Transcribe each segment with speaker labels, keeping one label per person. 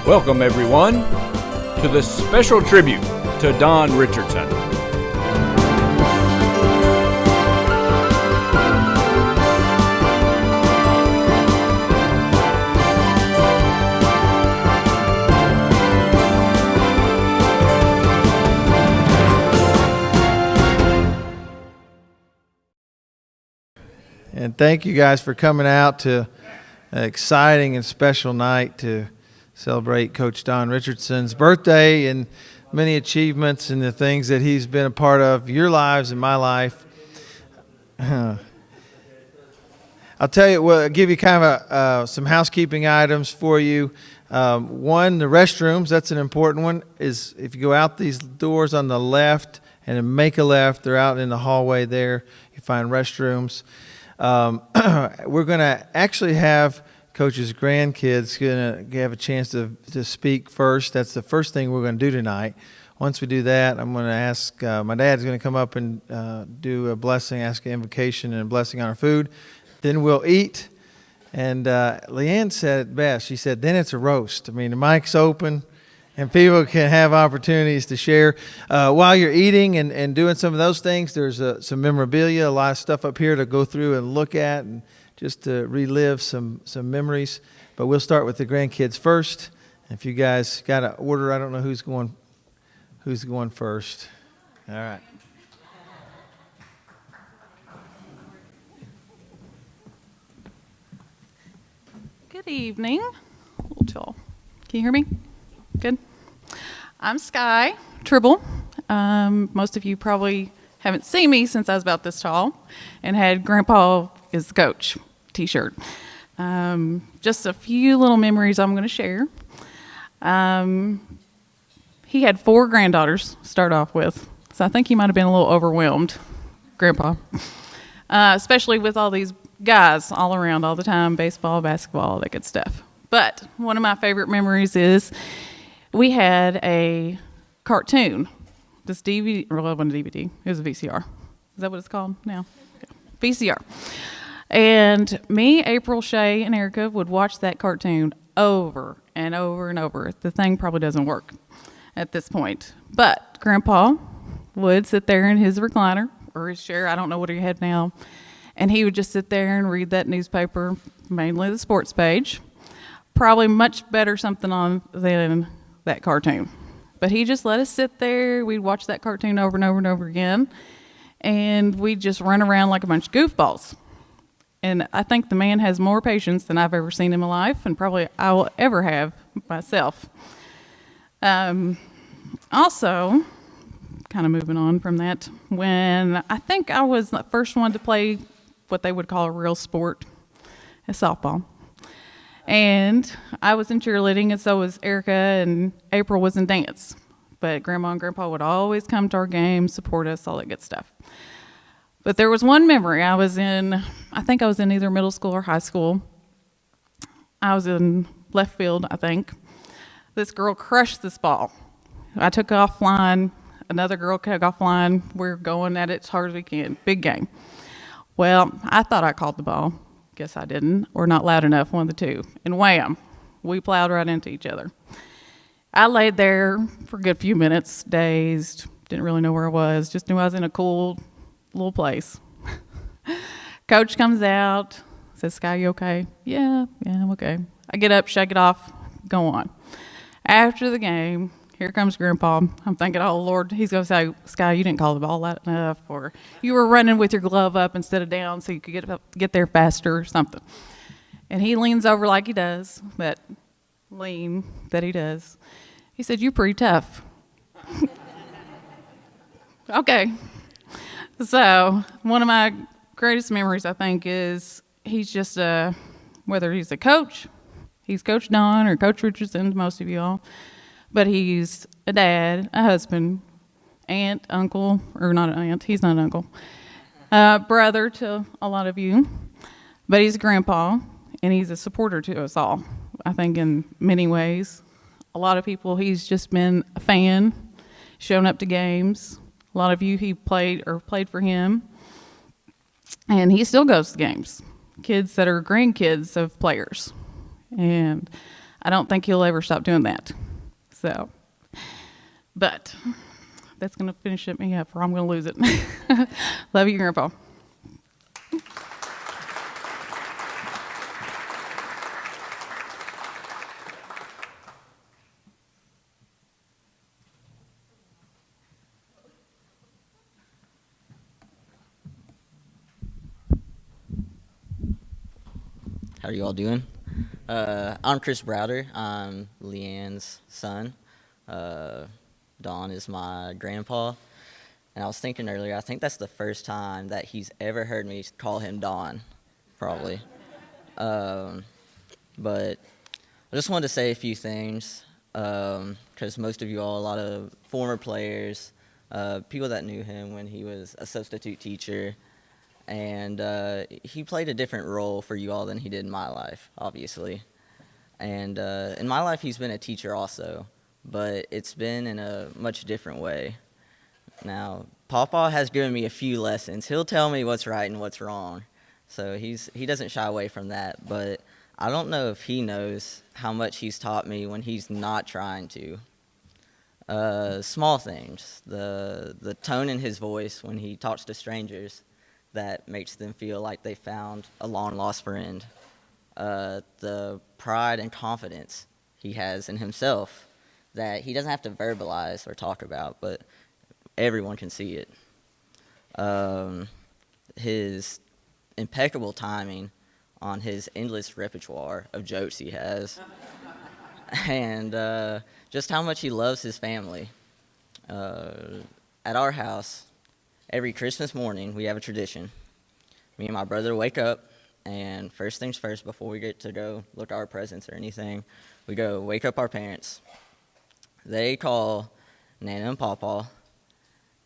Speaker 1: Welcome, everyone, to this special tribute to Don Richardson.
Speaker 2: And thank you guys for coming out to an exciting and special night to celebrate Coach Don Richardson's birthday and many achievements and the things that he's been a part of your lives and my life. I'll tell you, well, I'll give you kind of some housekeeping items for you. One, the restrooms, that's an important one, is if you go out these doors on the left and then make a left, they're out in the hallway there. You find restrooms. We're going to actually have Coach's grandkids going to have a chance to speak first. That's the first thing we're going to do tonight. Once we do that, I'm going to ask, my dad's going to come up and do a blessing, ask an invocation and a blessing on our food. Then we'll eat. And Leanne said it best. She said, then it's a roast. I mean, the mic's open and people can have opportunities to share. While you're eating and doing some of those things, there's some memorabilia, a lot of stuff up here to go through and look at and just to relive some memories. But we'll start with the grandkids first. If you guys got an order, I don't know who's going first. All right.
Speaker 3: Good evening. A little tall. Can you hear me? Good. I'm Sky Tribble. Most of you probably haven't seen me since I was about this tall and had Grandpa is the coach t-shirt. Just a few little memories I'm going to share. He had 4 granddaughters to start off with, so I think he might have been a little overwhelmed, Grandpa, especially with all these guys all around all the time, baseball, basketball, all that good stuff. But one of my favorite memories is we had a cartoon, this DVD, or it wasn't a DVD, it was a VCR. Is that what it's called now? Okay. VCR. And me, April, Shay, and Erica would watch that cartoon over and over and over. The thing probably doesn't work at this point. But Grandpa would sit there in his recliner, or his chair, I don't know what he had now, and he would just sit there and read that newspaper, mainly the sports page. Probably much better something on than that cartoon. But he just let us sit there. We'd watch that cartoon over and over and over again. And we'd just run around like a bunch of goofballs. And I think the man has more patience than I've ever seen in my life, and probably I will ever have myself. Also, kind of moving on from that, when I think I was the first one to play what they would call a real sport, a softball. And I was in cheerleading, and so was Erica, and April was in dance. But Grandma and Grandpa would always come to our games, support us, all that good stuff. But there was one memory. I think I was in either middle school or high school. I was in left field, I think. This girl crushed this ball. I took off line. Another girl took off line. We're going at it as hard as we can. Big game. Well, I thought I caught the ball. Guess I didn't, or not loud enough, one of the two. And wham, we plowed right into each other. I laid there for a good few minutes, dazed, didn't really know where I was, just knew I was in a cool little place. Coach comes out, says, Sky, you okay? Yeah, I'm okay. I get up, shake it off, go on. After the game, here comes Grandpa. I'm thinking, oh, Lord, he's going to say, Sky, you didn't call the ball loud enough, or you were running with your glove up instead of down so you could get there faster or something. And he leans over like he does, that lean that he does. He said, you're pretty tough. Okay. So one of my greatest memories, I think, is he's just whether he's a coach, he's Coach Don or Coach Richardson to most of you all, but he's a dad, a husband, aunt, uncle, or not an aunt, he's not an uncle, brother to a lot of you, but he's a grandpa, and he's a supporter to us all, I think, in many ways. A lot of people, he's just been a fan, shown up to games. A lot of you, he played for him, and he still goes to games. Kids that are grandkids of players. And I don't think he'll ever stop doing that. So, but that's going to finish me up, or I'm going to lose it. Love you, Grandpa.
Speaker 4: How are you all doing? I'm Chris Browder. I'm Leanne's son. Don is my grandpa. And I was thinking earlier, I think that's the first time that he's ever heard me call him Don, probably. But I just wanted to say a few things, because most of you all, a lot of former players, people that knew him when he was a substitute teacher, and he played a different role for you all than he did in my life, obviously. And in my life, he's been a teacher also, but it's been in a much different way. Now, Pawpaw has given me a few lessons. He'll tell me what's right and what's wrong, so he doesn't shy away from that. But I don't know if he knows how much he's taught me when he's not trying to. Small things, the tone in his voice when he talks to strangers, that makes them feel like they found a long-lost friend. The pride and confidence he has in himself that he doesn't have to verbalize or talk about, but everyone can see it. His impeccable timing on his endless repertoire of jokes he has, and just how much he loves his family. At our house, every Christmas morning, we have a tradition. Me and my brother wake up, and first things first, before we get to go look at our presents or anything, we go wake up our parents. They call Nana and Pawpaw,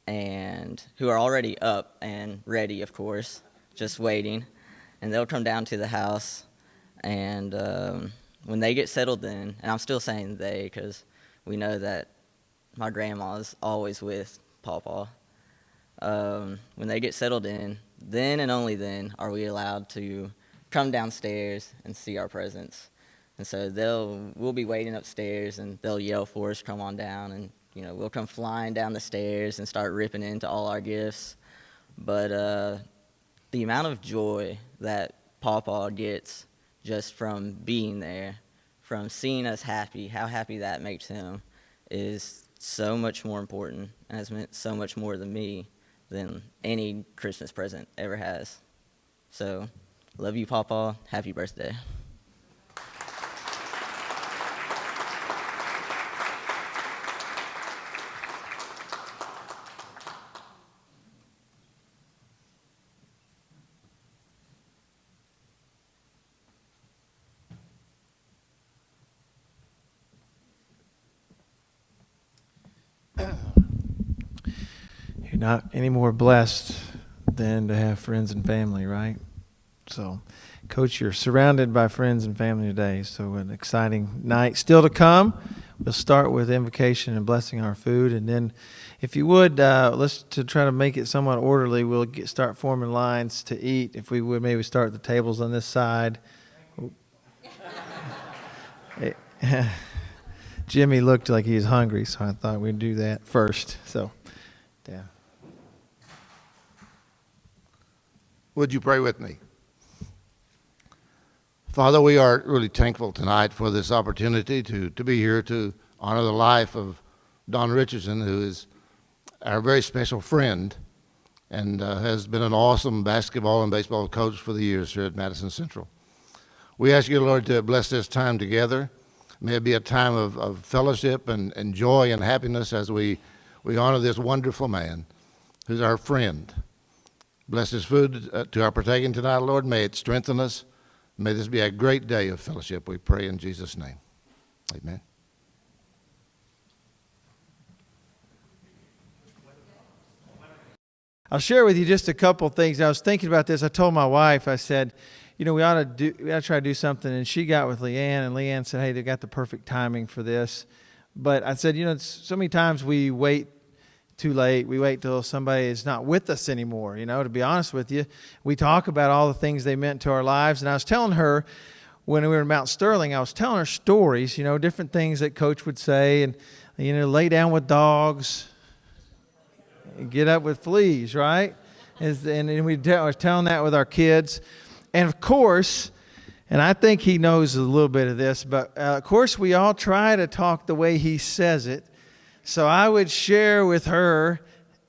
Speaker 4: and who are already up and ready, of course, just waiting. And they'll come down to the house, and when they get settled in, and I'm still saying they because we know that my grandma's always with Pawpaw. When they get settled in, then and only then are we allowed to come downstairs and see our presents. And so we'll be waiting upstairs, and they'll yell for us, come on down, and we'll come flying down the stairs and start ripping into all our gifts. But the amount of joy that Pawpaw gets just from being there, from seeing us happy, how happy that makes him, is so much more important and has meant so much more to me than any Christmas present ever has. So, love you, Pawpaw. Happy birthday.
Speaker 2: You're not any more blessed than to have friends and family, right? So, Coach, you're surrounded by friends and family today. So, an exciting night still to come. We'll start with invocation and blessing our food, and then, if you would, let's to try to make it somewhat orderly. We'll start forming lines to eat. If we would, maybe start the tables on this side. Jimmy looked like he was hungry, so I thought we'd do that first. So, yeah.
Speaker 5: Would you pray with me? Father, we are really thankful tonight for this opportunity to be here to honor the life of Don Richardson, who is our very special friend and has been an awesome basketball and baseball coach for the years here at Madison Central. We ask you, Lord, to bless this time together. May it be a time of fellowship and joy and happiness as we honor this wonderful man who's our friend. Bless this food to our partaking tonight, Lord. May it strengthen us. May this be a great day of fellowship, we pray in Jesus' name. Amen.
Speaker 2: I'll share with you just a couple things. I was thinking about this. I told my wife, I said, we ought to try to do something. And she got with Leanne, and Leanne said, hey, they got the perfect timing for this. But I said, so many times we wait too late. We wait till somebody is not with us anymore. To be honest with you, we talk about all the things they meant to our lives. And I was telling her, when we were in Mount Sterling, I was telling her stories, different things that Coach would say, and, lay down with dogs, and get up with fleas, right? And I was telling that with our kids. And of course, and I think he knows a little bit of this, but of course we all try to talk the way he says it. So I would share with her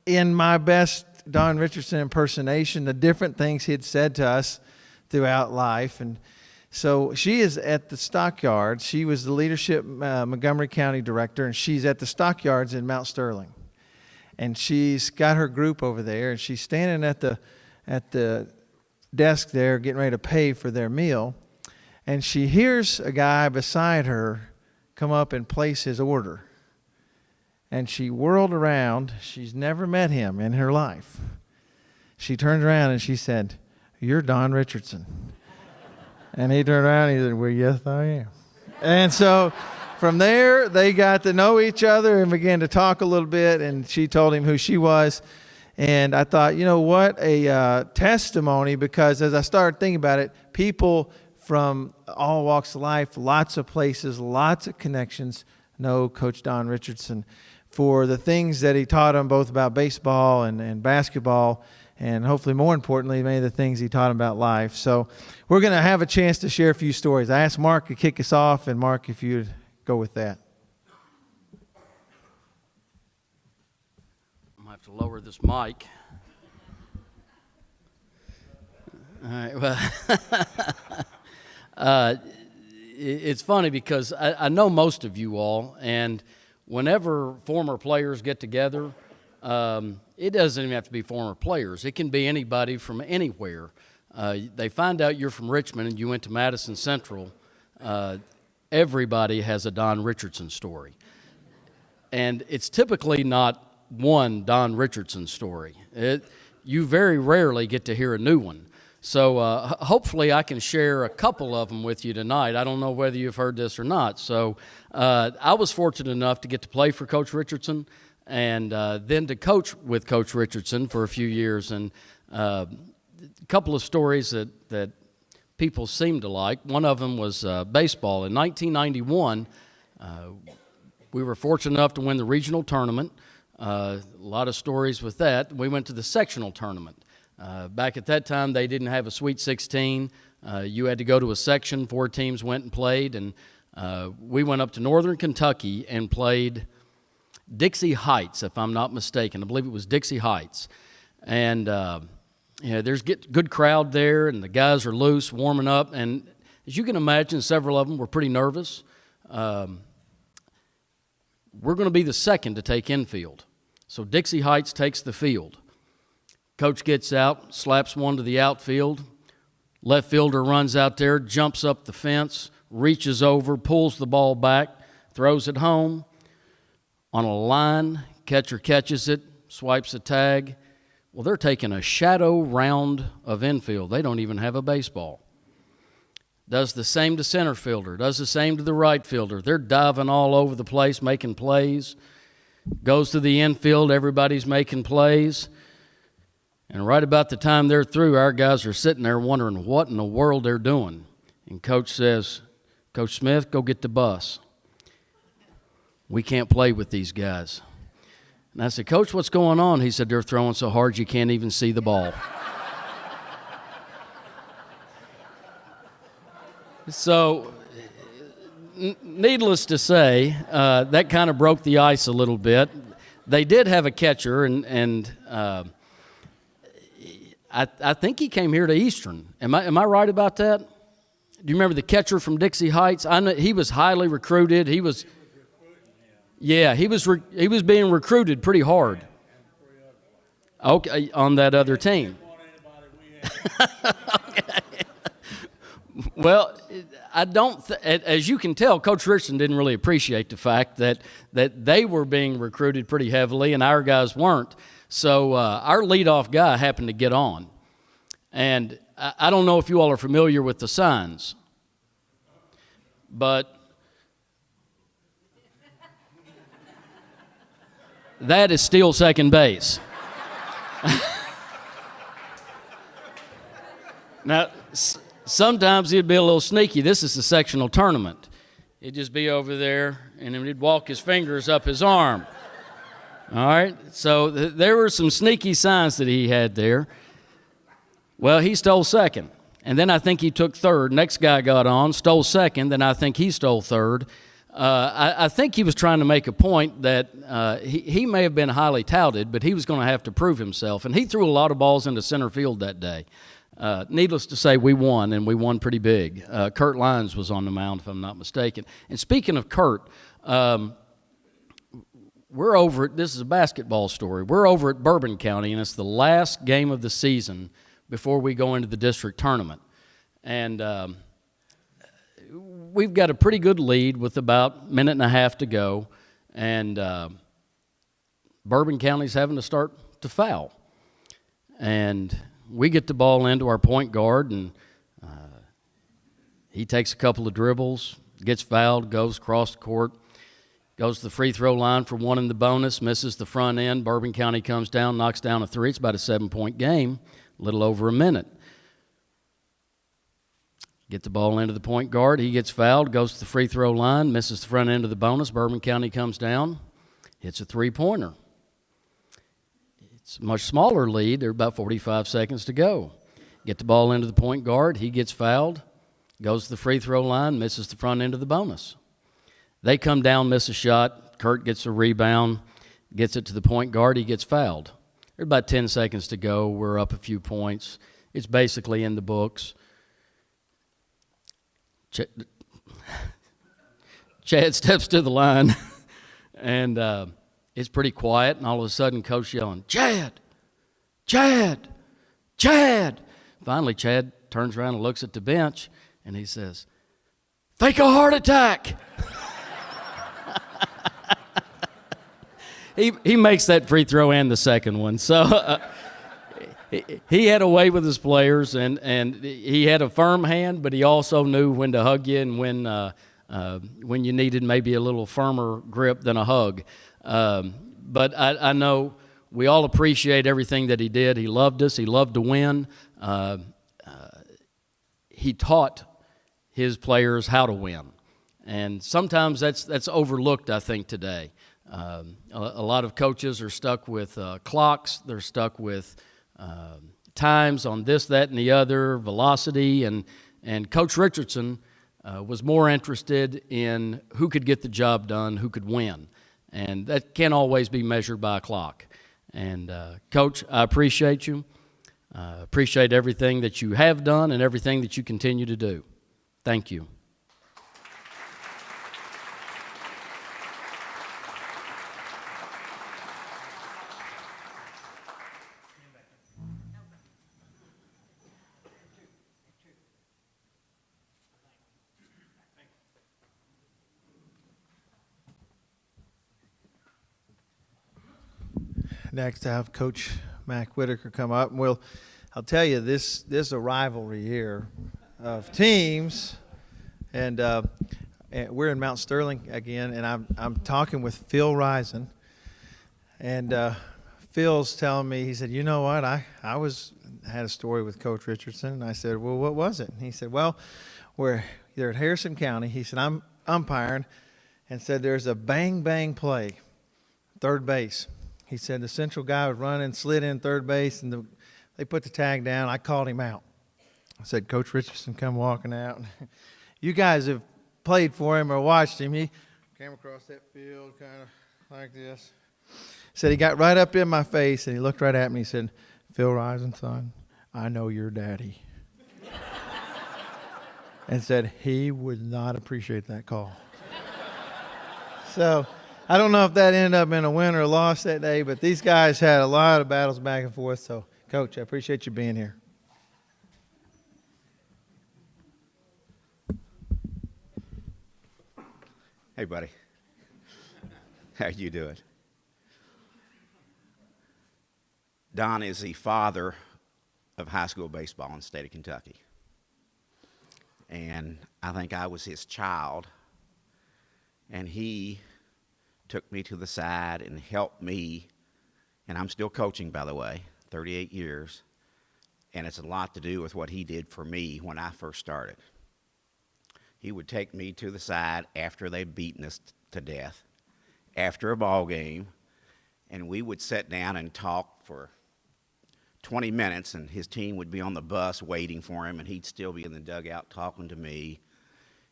Speaker 2: in my best Don Richardson impersonation the different things he had said to us throughout life. And so she is at the stockyards. She was the leadership Montgomery County director, and she's at the stockyards in Mount Sterling. And she's got her group over there, and she's standing at the desk there getting ready to pay for their meal. And she hears a guy beside her come up and place his order. And she whirled around. She's never met him in her life. She turned around and she said, "You're Don Richardson." And he turned around and he said, "Well, yes, I am." And so from there, they got to know each other and began to talk a little bit. And she told him who she was. And I thought, what a testimony, because as I started thinking about it, people from all walks of life, lots of places, lots of connections, know Coach Don Richardson for the things that he taught them, both about baseball and basketball, and hopefully more importantly, many of the things he taught them about life. So we're going to have a chance to share a few stories. I asked Mark to kick us off, and Mark, if you'd go with that.
Speaker 6: I'm going to have to lower this mic. All right, well, it's funny because I know most of you all, and whenever former players get together, it doesn't even have to be former players. It can be anybody from anywhere. They find out you're from Richmond and you went to Madison Central. Everybody has a Don Richardson story. And it's typically not one Don Richardson story. You very rarely get to hear a new one. So hopefully I can share a couple of them with you tonight. I don't know whether you've heard this or not. So I was fortunate enough to get to play for Coach Richardson and then to coach with Coach Richardson for a few years. And a couple of stories that people seem to like. One of them was baseball. In 1991, we were fortunate enough to win the regional tournament. A lot of stories with that. We went to the sectional tournament. Back at that time, they didn't have a Sweet 16. You had to go to a section. 4 teams went and played, and we went up to northern Kentucky and played Dixie Heights, if I'm not mistaken. I believe it was Dixie Heights. And there's good crowd there, and the guys are loose, warming up. And as you can imagine, several of them were pretty nervous. We're going to be the second to take infield. So Dixie Heights takes the field. Coach gets out, slaps one to the outfield. Left fielder runs out there, jumps up the fence, reaches over, pulls the ball back, throws it home. On a line, catcher catches it, swipes a tag. Well, they're taking a shadow round of infield. They don't even have a baseball. Does the same to center fielder, does the same to the right fielder. They're diving all over the place, making plays. Goes to the infield, everybody's making plays. And right about the time they're through, our guys are sitting there wondering what in the world they're doing. And Coach says, "Coach Smith, go get the bus. We can't play with these guys." And I said, "Coach, what's going on?" He said, "They're throwing so hard you can't even see the ball." So, needless to say, that kind of broke the ice a little bit. They did have a catcher, and I think he came here to Eastern. Am I right about that? Do you remember the catcher from Dixie Heights? I know he was highly recruited. He was being recruited pretty hard. Okay, on that other team. Okay. Well, I don't. As you can tell, Coach Richardson didn't really appreciate the fact that they were being recruited pretty heavily and our guys weren't. So our leadoff guy happened to get on. And I don't know if you all are familiar with the signs, but that is still second base. Now, sometimes he'd be a little sneaky. This is the sectional tournament. He'd just be over there, and then he'd walk his fingers up his arm. All right? So there were some sneaky signs that he had there. Well, he stole second. And then I think he took third. Next guy got on, stole second. Then I think he stole third. I think he was trying to make a point that he may have been highly touted, but he was going to have to prove himself. And he threw a lot of balls into center field that day. Needless to say, we won, and we won pretty big. Kurt Lyons was on the mound, if I'm not mistaken. And speaking of Kurt, we're over at, this is a basketball story. We're over at Bourbon County, and it's the last game of the season before we go into the district tournament. And we've got a pretty good lead with about a minute and a half to go, and Bourbon County's having to start to foul. And we get the ball into our point guard, and he takes a couple of dribbles, gets fouled, goes across the court, goes to the free throw line for one in the bonus, misses the front end. Bourbon County comes down, knocks down a three. It's about a 7-point game, a little over a minute. Get the ball into the point guard. He gets fouled, goes to the free throw line, misses the front end of the bonus. Bourbon County comes down, hits a three-pointer. It's a much smaller lead. There are about 45 seconds to go. Get the ball into the point guard. He gets fouled, goes to the free throw line, misses the front end of the bonus. They come down, miss a shot. Kurt gets a rebound, gets it to the point guard. He gets fouled. There are about 10 seconds to go. We're up a few points. It's basically in the books. Chad steps to the line, and it's pretty quiet, and all of a sudden, Coach yelling, "Chad! Chad! Chad!" Finally, Chad turns around and looks at the bench, and he says, "Fake a heart attack!" He makes that free throw and the second one. So he had a way with his players, and he had a firm hand, but he also knew when to hug you and when you needed maybe a little firmer grip than a hug. But I know we all appreciate everything that he did. He loved us. He loved to win. He taught his players how to win. And sometimes that's overlooked, I think, today. A lot of coaches are stuck with clocks. They're stuck with times on this, that, and the other, velocity. And Coach Richardson was more interested in who could get the job done, who could win. And that can't always be measured by a clock. And, Coach, I appreciate you. Appreciate everything that you have done and everything that you continue to do. Thank you.
Speaker 2: Next, I have Coach Mac Whitaker come up, and I'll tell you, this is a rivalry here of teams, and we're in Mount Sterling again, and I'm talking with Phil Risen, and Phil's telling me, he said, "You know what, I had a story with Coach Richardson," and I said, "Well, what was it?" And he said, "Well, they're at Harrison County." He said, "I'm umpiring," and said, "There's a bang play, third base." He said the central guy was running, slid in third base, and they put the tag down. I called him out. I said, "Coach Richardson come walking out. You guys have played for him or watched him. He came across that field kind of like this." Said he got right up in my face, and he looked right at me. He said, "Phil Risen, son, I know your daddy." And said he would not appreciate that call. So I don't know if that ended up in a win or a loss that day, but these guys had a lot of battles back and forth. So, Coach, I appreciate you being here.
Speaker 7: Hey, buddy. How you doing? Don is the father of high school baseball in the state of Kentucky. And I think I was his child, and he took me to the side and helped me, and I'm still coaching, by the way, 38 years, and it's a lot to do with what he did for me when I first started. He would take me to the side after they'd beaten us to death, after a ball game, and we would sit down and talk for 20 minutes, and his team would be on the bus waiting for him, and he'd still be in the dugout talking to me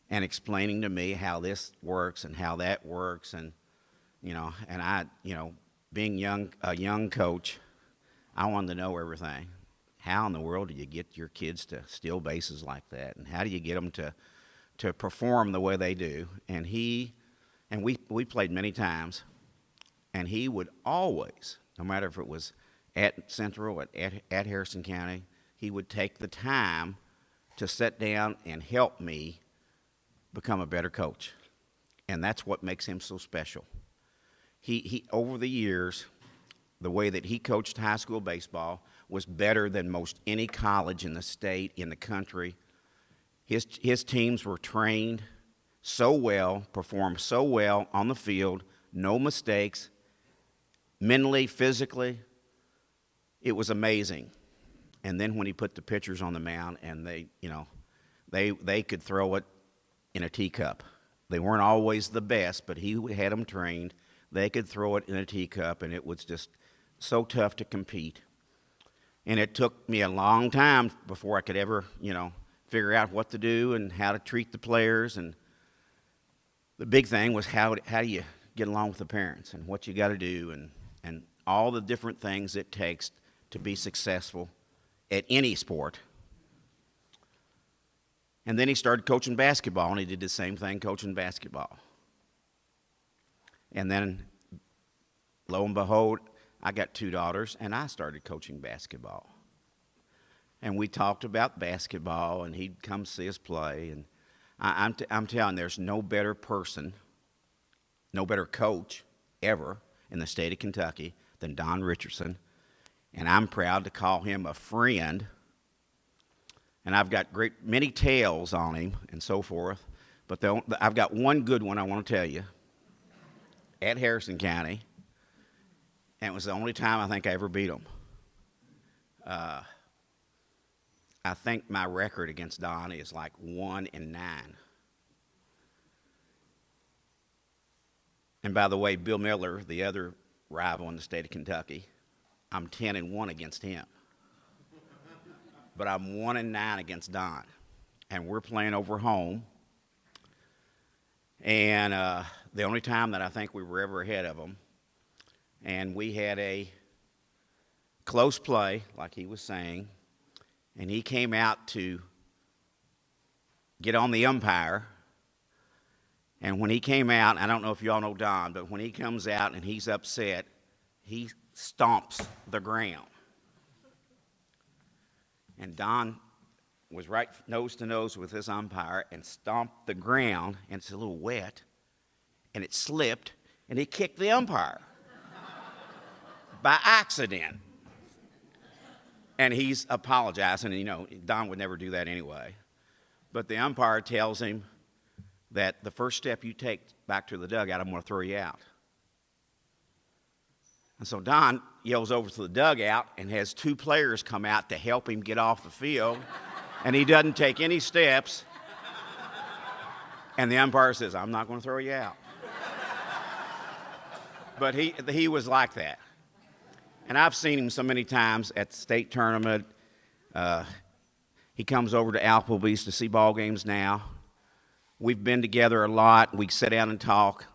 Speaker 7: and explaining to me how this works and how that works. And I, being a young coach, I wanted to know everything. How in the world do you get your kids to steal bases like that, and how do you get them to perform the way they do? And we played many times, and he would always, no matter if it was at Central, at Harrison County, he would take the time to sit down and help me become a better coach. And that's what makes him so special. He over the years, the way that he coached high school baseball was better than most any college in the state, in the country. His teams were trained so well, performed so well on the field, no mistakes, mentally, physically. It was amazing. And then when he put the pitchers on the mound, and they could throw it in a teacup. They weren't always the best, but he had them trained. They could throw it in a teacup, and it was just so tough to compete. And it took me a long time before I could ever, figure out what to do and how to treat the players. And the big thing was how do you get along with the parents and what you got to do and all the different things it takes to be successful at any sport. And then he started coaching basketball, and he did the same thing coaching basketball. And then, lo and behold, I got 2 daughters, and I started coaching basketball. And we talked about basketball, and he'd come see us play. And I'm telling you, there's no better person, no better coach ever in the state of Kentucky than Don Richardson. And I'm proud to call him a friend. And I've got many tales on him and so forth. But I've got one good one I want to tell you. At Harrison County, and it was the only time I think I ever beat him. I think my record against Don is like 1-9. And by the way, Bill Miller, the other rival in the state of Kentucky, I'm 10-1 against him. But I'm 1-9 against Don. And we're playing over home. And the only time that I think we were ever ahead of them, and we had a close play, like he was saying, and he came out to get on the umpire. And when he came out, I don't know if you all know Don, but when he comes out and he's upset, he stomps the ground. And Don was right nose to nose with his umpire and stomped the ground, and it's a little wet, and it slipped, and he kicked the umpire by accident. And he's apologizing, and Don would never do that anyway. But the umpire tells him that the first step you take back to the dugout, I'm going to throw you out. And so Don yells over to the dugout and has 2 players come out to help him get off the field, and he doesn't take any steps. And the umpire says, I'm not going to throw you out. But he was like that. And I've seen him so many times at the state tournament. He comes over to Applebee's to see ball games now. We've been together a lot. We sit down and talk.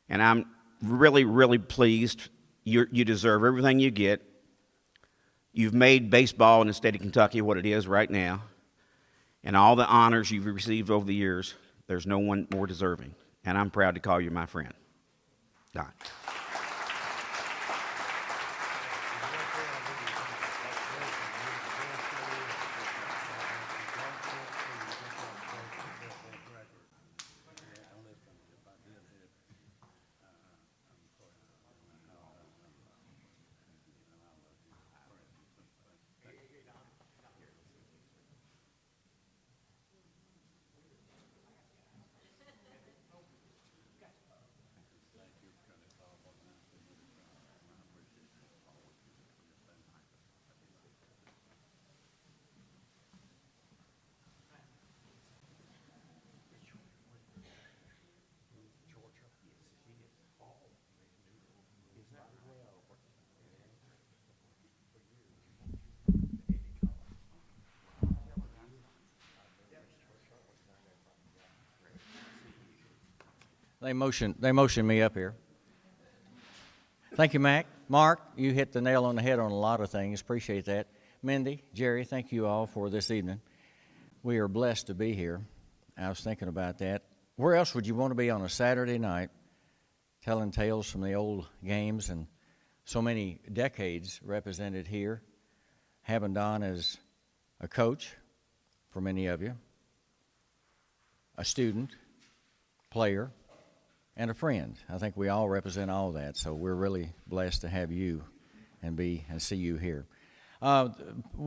Speaker 7: And I'm really, really pleased. You deserve everything you get. You've made baseball in the state of Kentucky what it is right now. And all the honors you've received over the years, there's no one more deserving. And I'm proud to call you my friend. Don.
Speaker 8: They motion me up here. Thank you, Mac. Mark, you hit the nail on the head on a lot of things. Appreciate that. Mindy, Jerry, thank you all for this evening. We are blessed to be here. I was thinking about that. Where else would you want to be on a Saturday night telling tales from the old games and so many decades represented here, having Don as a coach for many of you, a student, player, and a friend. I think we all represent all that, so we're really blessed to have you and see you here. Well,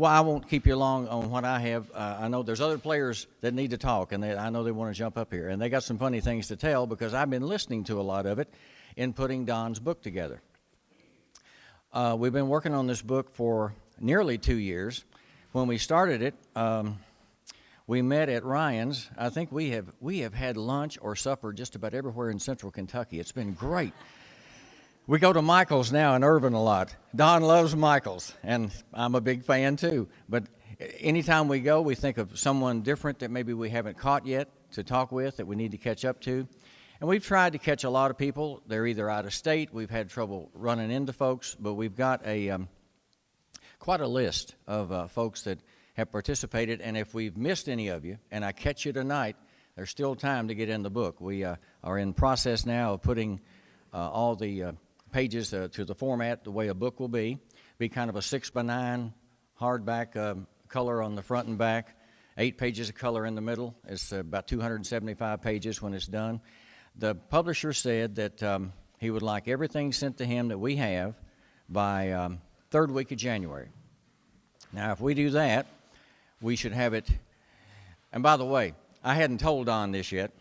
Speaker 8: I won't keep you long on what I have. I know there's other players that need to talk, and I know they want to jump up here, and they got some funny things to tell because I've been listening to a lot of it in putting Don's book together. We've been working on this book for nearly 2 years. When we started it, we met at Ryan's. I think we have had lunch or supper just about everywhere in central Kentucky. It's been great. We go to Michael's now in Irvin a lot. Don loves Michael's, and I'm a big fan too. But anytime we go, we think of someone different that maybe we haven't caught yet to talk with, that we need to catch up to. And we've tried to catch a lot of people. They're either out of state. We've had trouble running into folks, but we've got quite a list of folks that have participated. And if we've missed any of you, and I catch you tonight, there's still time to get in the book. We are in process now of putting all the pages to the format the way a book will be kind of a 6x9 hardback color on the front and back, 8 pages of color in the middle. It's about 275 pages when it's done. The publisher said that he would like everything sent to him that we have by third week of January. Now, if we do that, we should have it. And by the way, I hadn't told Don this yet.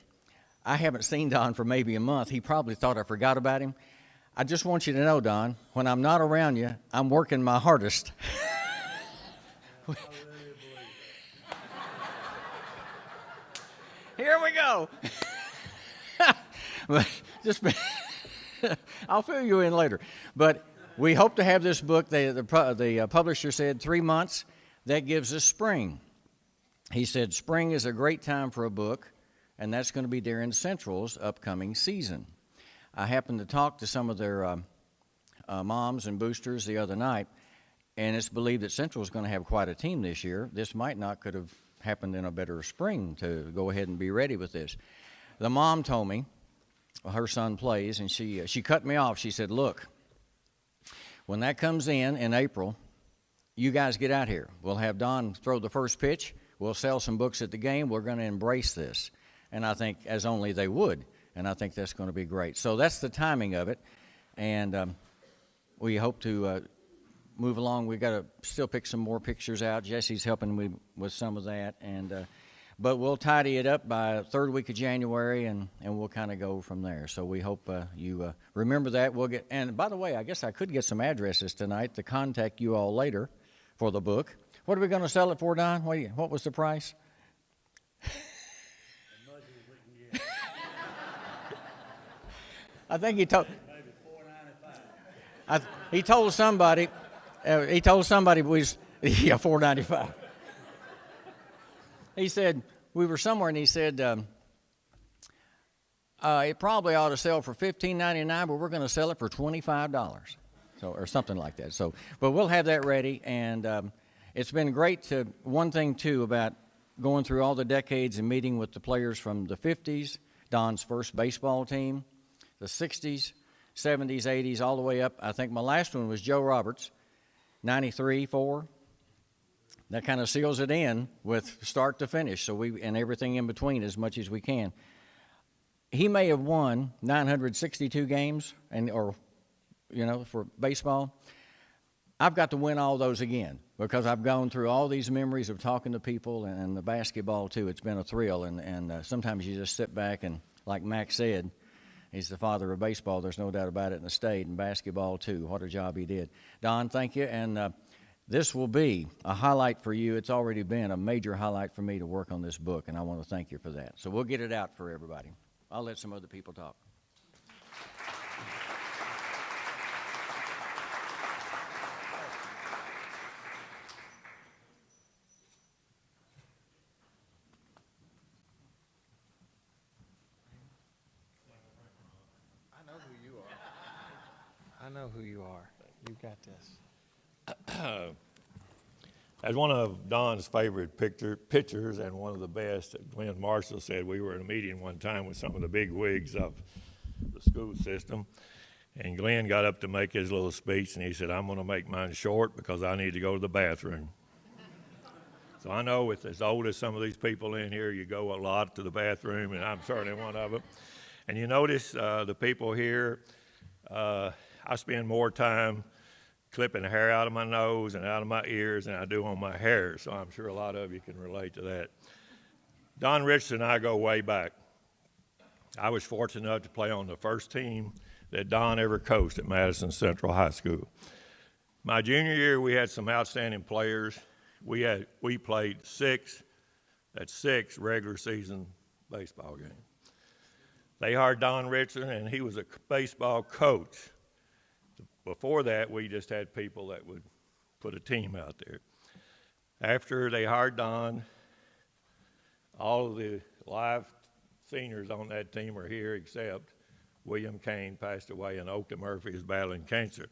Speaker 8: I haven't seen Don for maybe a month. He probably thought I forgot about him. I just want you to know, Don, when I'm not around you, I'm working my hardest. Here we go. I'll fill you in later. But we hope to have this book. The publisher said 3 months. That gives us spring. He said spring is a great time for a book, and that's going to be during Central's upcoming season. I happened to talk to some of their moms and boosters the other night, and it's believed that Central is going to have quite a team this year. This could have happened in a better spring to go ahead and be ready with this. The mom told me, her son plays, and she cut me off. She said, look, when that comes in April, you guys get out here. We'll have Don throw the first pitch. We'll sell some books at the game. We're going to embrace this. And I think as only they would. And I think that's going to be great. So that's the timing of it. And we hope to move along. We've got to still pick some more pictures out. Jesse's helping me with some of that. But we'll tidy it up by third week of January, and we'll kind of go from there. So we hope you remember that. And by the way, I guess I could get some addresses tonight to contact you all later for the book. What are we going to sell it for, Don? What was the price? I think he told. Maybe $4.95. He told somebody. It was $4.95. He said we were somewhere, and he said it probably ought to sell for $15.99, but we're going to sell it for $25, or something like that. So, but we'll have that ready, and it's been great. One thing too about going through all the decades and meeting with the players from the 50s, Don's first baseball team, the 60s, 70s, 80s, all the way up. I think my last one was Joe Roberts, 93, 4. That kind of seals it in with start to finish, and everything in between as much as we can. He may have won 962 games, for baseball. I've got to win all those again because I've gone through all these memories of talking to people and the basketball too. It's been a thrill, and sometimes you just sit back and, like Mac said, he's the father of baseball. There's no doubt about it in the state, and basketball too. What a job he did. Don, thank you, and this will be a highlight for you. It's already been a major highlight for me to work on this book, and I want to thank you for that. So we'll get it out for everybody. I'll let some other people talk.
Speaker 2: know who you are. You got this.
Speaker 9: As one of Don's favorite pitchers and one of the best, Glenn Marshall said we were in a meeting one time with some of the big wigs of the school system, and Glenn got up to make his little speech, and he said, I'm going to make mine short because I need to go to the bathroom. So I know with as old as some of these people in here, you go a lot to the bathroom, and I'm certainly one of them. And you notice the people here, I spend more time clipping hair out of my nose and out of my ears than I do on my hair, so I'm sure a lot of you can relate to that. Don Richardson and I go way back. I was fortunate enough to play on the first team that Don ever coached at Madison Central High School. My junior year, we had some outstanding players. We played six regular season baseball games. They hired Don Richardson, and he was a baseball coach. Before that, we just had people that would put a team out there. After they hired Don, all of the live seniors on that team are here except William Kane passed away, and Oakland Murphy is battling cancer.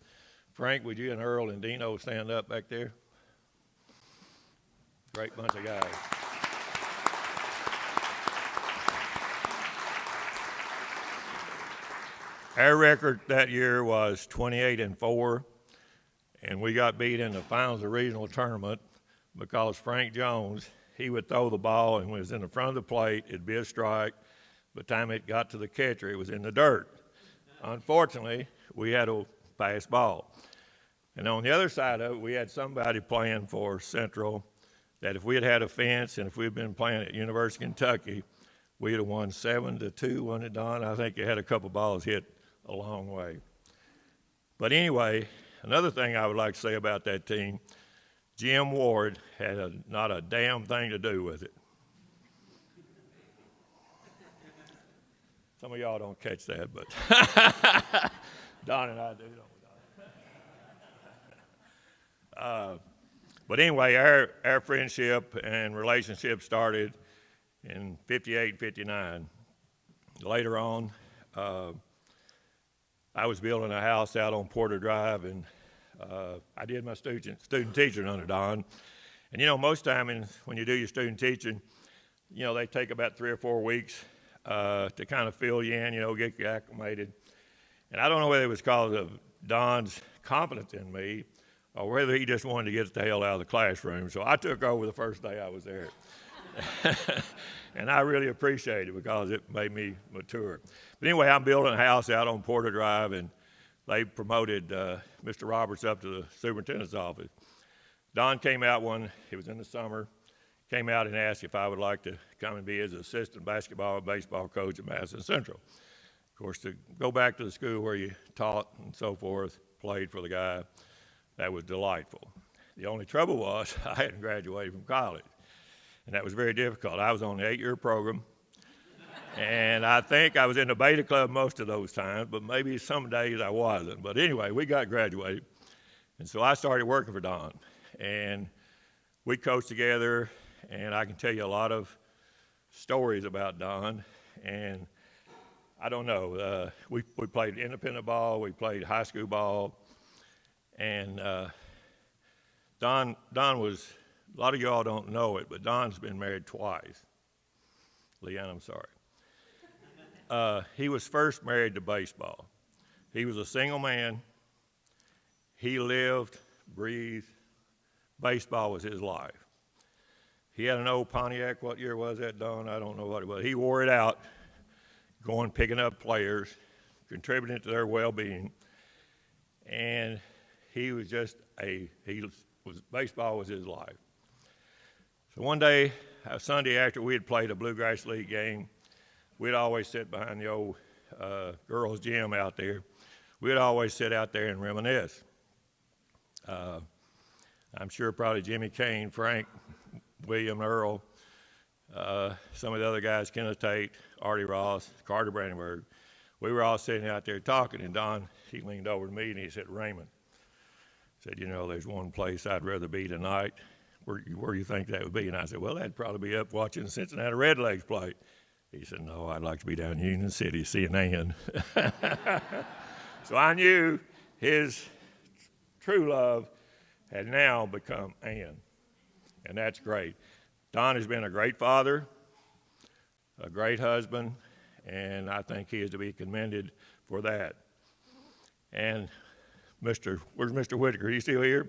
Speaker 9: Frank, would you and Earl and Dino stand up back there? Great bunch of guys. Our record that year was 28-4, and we got beat in the finals of the regional tournament because Frank Jones, he would throw the ball, and when it was in the front of the plate, it'd be a strike. By the time it got to the catcher, it was in the dirt. Unfortunately, we had a pass ball. And on the other side of it, we had somebody playing for Central that if we had had a fence and if we had been playing at University of Kentucky, we'd have won 7-2, wasn't it, Don? I think you had a couple balls hit a long way. But anyway, another thing I would like to say about that team, Jim Ward had not a damn thing to do with it. Some of y'all don't catch that, but Don and I do, don't we? But anyway, our friendship and relationship started in 58, 59. Later on, I was building a house out on Porter Drive, and I did my student teaching under Don. And, you know, most time when you do your student teaching, you know, they take about 3 or 4 weeks to kind of fill you in, you know, get you acclimated. And I don't know whether it was because of Don's confidence in me or whether he just wanted to get the hell out of the classroom. So I took over the first day I was there. And I really appreciate it because it made me mature. But anyway, I'm building a house out on Porter Drive, and they promoted Mr. Roberts up to the superintendent's office. Don came out it was in the summer, came out and asked if I would like to come and be his assistant basketball and baseball coach at Madison Central. Of course, to go back to the school where you taught and so forth, played for the guy, that was delightful. The only trouble was I hadn't graduated from college, and that was very difficult. I was on the 8-year program, and I think I was in the beta club most of those times, but maybe some days I wasn't. But anyway, we got graduated, and so I started working for Don, and we coached together, and I can tell you a lot of stories about Don, and I don't know, we played independent ball, we played high school ball, and Don was, a lot of y'all don't know it, but Don's been married twice. Leanne, I'm sorry. He was first married to baseball. He was a single man. He lived, breathed, baseball was his life. He had an old Pontiac, what year was that, Don? I don't know what it was. He wore it out, going, picking up players, contributing to their well-being. And he was just baseball was his life. So one day, a Sunday after we had played a Bluegrass League game, we'd always sit behind the old girls' gym out there. We'd always sit out there and reminisce. I'm sure probably Jimmy Kane, Frank, William Earl, some of the other guys, Kenneth Tate, Artie Ross, Carter Brandenburg, we were all sitting out there talking, and Don, he leaned over to me and he said, Raymond, said, you know, there's one place I'd rather be tonight. Where do you think that would be? And I said, well, that'd probably be up watching the Cincinnati Redlegs play. He said, no, I'd like to be down in Union City seeing Ann. So I knew his true love had now become Ann, and that's great. Don has been a great father, a great husband, and I think he is to be commended for that. And where's Mr. Whitaker? He's still here?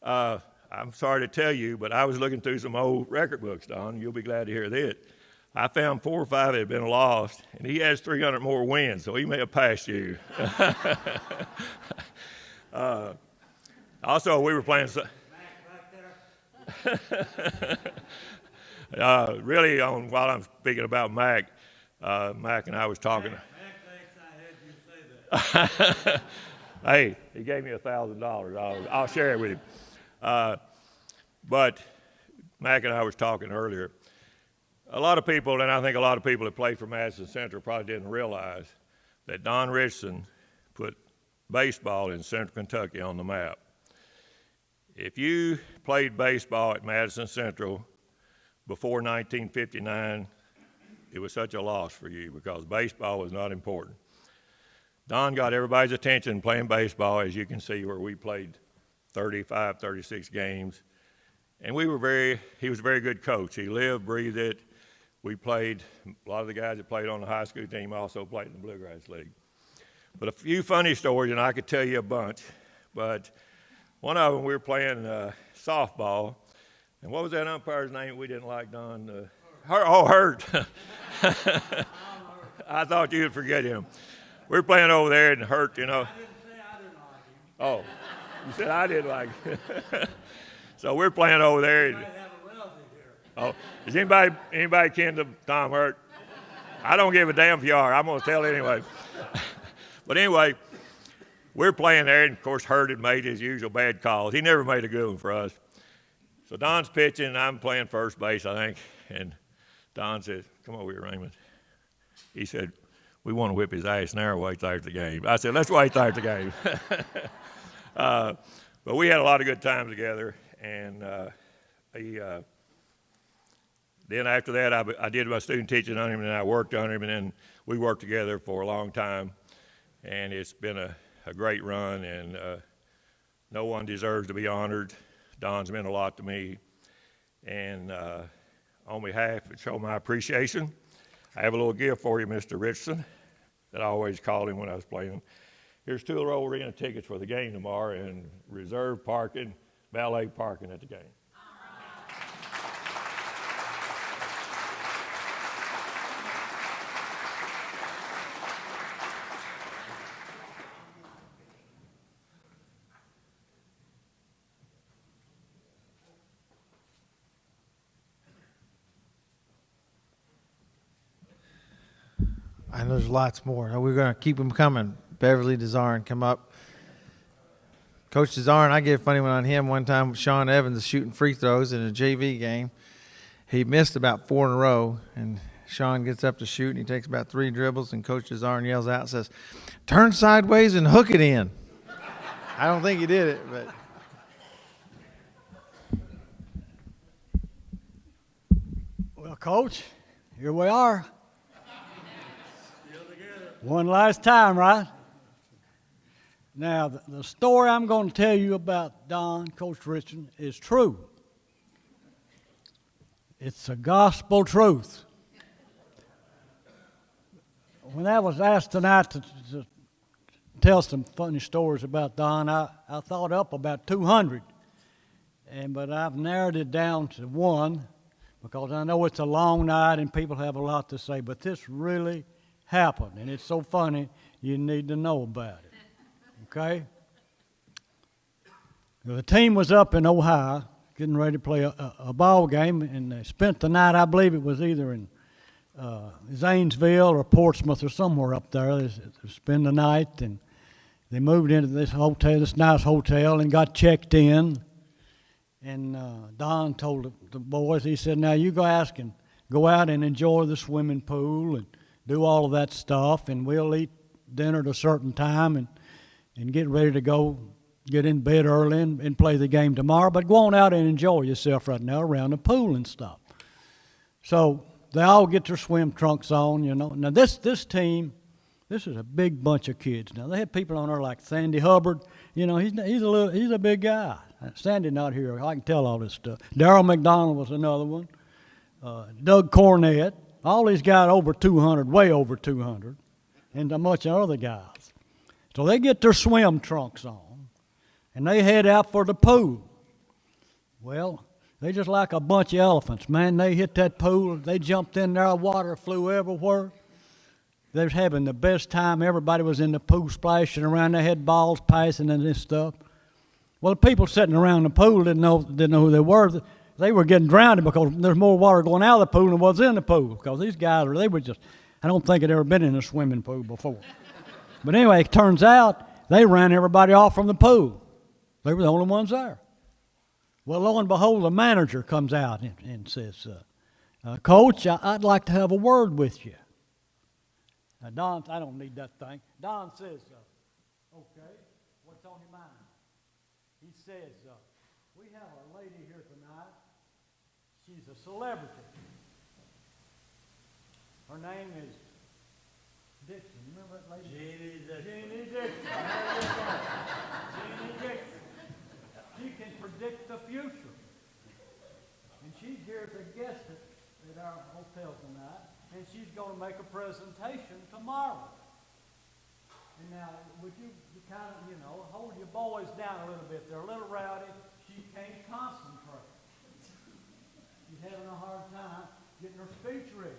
Speaker 9: I'm sorry to tell you, but I was looking through some old record books, Don. You'll be glad to hear this. I found 4 or 5 that had been lost, and he has 300 more wins, so he may have passed you. Also, we were playing. Really, while I'm speaking about Mac, Mac and I was talking.
Speaker 10: Mac thinks I heard you say that.
Speaker 9: Hey, he gave me $1,000. I'll share it with him. But Mac and I was talking earlier. A lot of people, and I think a lot of people that played for Madison Central probably didn't realize that Don Richardson put baseball in Central Kentucky on the map. If you played baseball at Madison Central before 1959, it was such a loss for you because baseball was not important. Don got everybody's attention playing baseball, as you can see, where we played 35, 36 games. And he was a very good coach. He lived, breathed it. We played, a lot of the guys that played on the high school team also played in the Bluegrass League. But a few funny stories, and I could tell you a bunch. But one of them, we were playing softball. And what was that umpire's name we didn't like, Don? Hurt. I thought you'd forget him. We were playing over there and Hurt, you know.
Speaker 10: I didn't say I didn't like him.
Speaker 9: Oh, you said I didn't like him. So we're playing over there.
Speaker 10: You might have a relative here.
Speaker 9: Oh, is anybody kin to Tom Hurt? I don't give a damn if you are. I'm going to tell anyway. But anyway, we're playing there, and of course Hurt had made his usual bad calls. He never made a good one for us. So Don's pitching, and I'm playing first base, I think. And Don says, "Come over here, Raymond." He said, "We want to whip his ass now or wait till after the game." I said, "Let's wait till after the game." But we had a lot of good times together. And then after that, I did my student teaching on him, and I worked on him, and then we worked together for a long time. And it's been a great run, and no one deserves to be honored. Don's meant a lot to me. And on behalf of show my appreciation, I have a little gift for you, Mr. Richardson, that I always called him when I was playing. Here's 2 roll arena tickets for the game tomorrow and reserved parking, valet parking at the game.
Speaker 2: And there's lots more. We're going to keep them coming. Beverly Desarin, come up. Coach Desarin, I get a funny one on him. One time, Sean Evans is shooting free throws in a JV game. He missed about 4 in a row, and Sean gets up to shoot, and he takes about 3 dribbles, and Coach Desarin yells out and says, "Turn sideways and hook it in." I don't think he did it, but.
Speaker 10: Well, Coach, here we are. One last time, right? Now, the story I'm going to tell you about Don, Coach Richardson, is true. It's a gospel truth. When I was asked tonight to tell some funny stories about Don, I thought up about 200. But I've narrowed it down to one because I know it's a long night and people have a lot to say. But this really happened, and it's so funny you need to know about it. Okay? The team was up in Ohio getting ready to play a ball game, and they spent the night, I believe it was either in Zanesville or Portsmouth or somewhere up there. They spend the night, and they moved into this hotel, this nice hotel, and got checked in. And Don told the boys, he said, "Now you guys can go out and enjoy the swimming pool and do all of that stuff, and we'll eat dinner at a certain time and get ready to go get in bed early and play the game tomorrow. But go on out and enjoy yourself right now around the pool and stuff." So they all get their swim trunks on, you know. Now this team This is a big bunch of kids. Now they had people on there like Sandy Hubbard. You know, he's a big guy. Sandy not here. I can tell all this stuff. Darrell McDonald was another one. Doug Cornett. All these guys over 200, way over 200, and a bunch of other guys. So they get their swim trunks on, and they head out for the pool. Well, they just like a bunch of elephants, man. They hit that pool. They jumped in there. Water flew everywhere. They was having the best time. Everybody was in the pool splashing around. They had balls passing and this stuff. Well, the people sitting around the pool didn't know who they were. They were getting drowned because there's more water going out of the pool than was in the pool. Because these guys, they were just, I don't think had ever been in a swimming pool before. But anyway, it turns out they ran everybody off from the pool. They were the only ones there. Well, lo and behold, the manager comes out and says, Coach, I'd like to have a word with you. Now, Don, I don't need that thing. Don says, okay, what's on your mind? He says, we have a lady here tonight. She's a celebrity. Her name is Dixon. Remember that lady? Jeannie Dixon. Jeannie Dixon. She can predict the future. And she's here as a guest at our hotel tonight. And she's going to make a presentation tomorrow. And now, would you kind of, hold your boys down a little bit? They're a little rowdy. She can't concentrate. She's having a hard time getting her speech ready.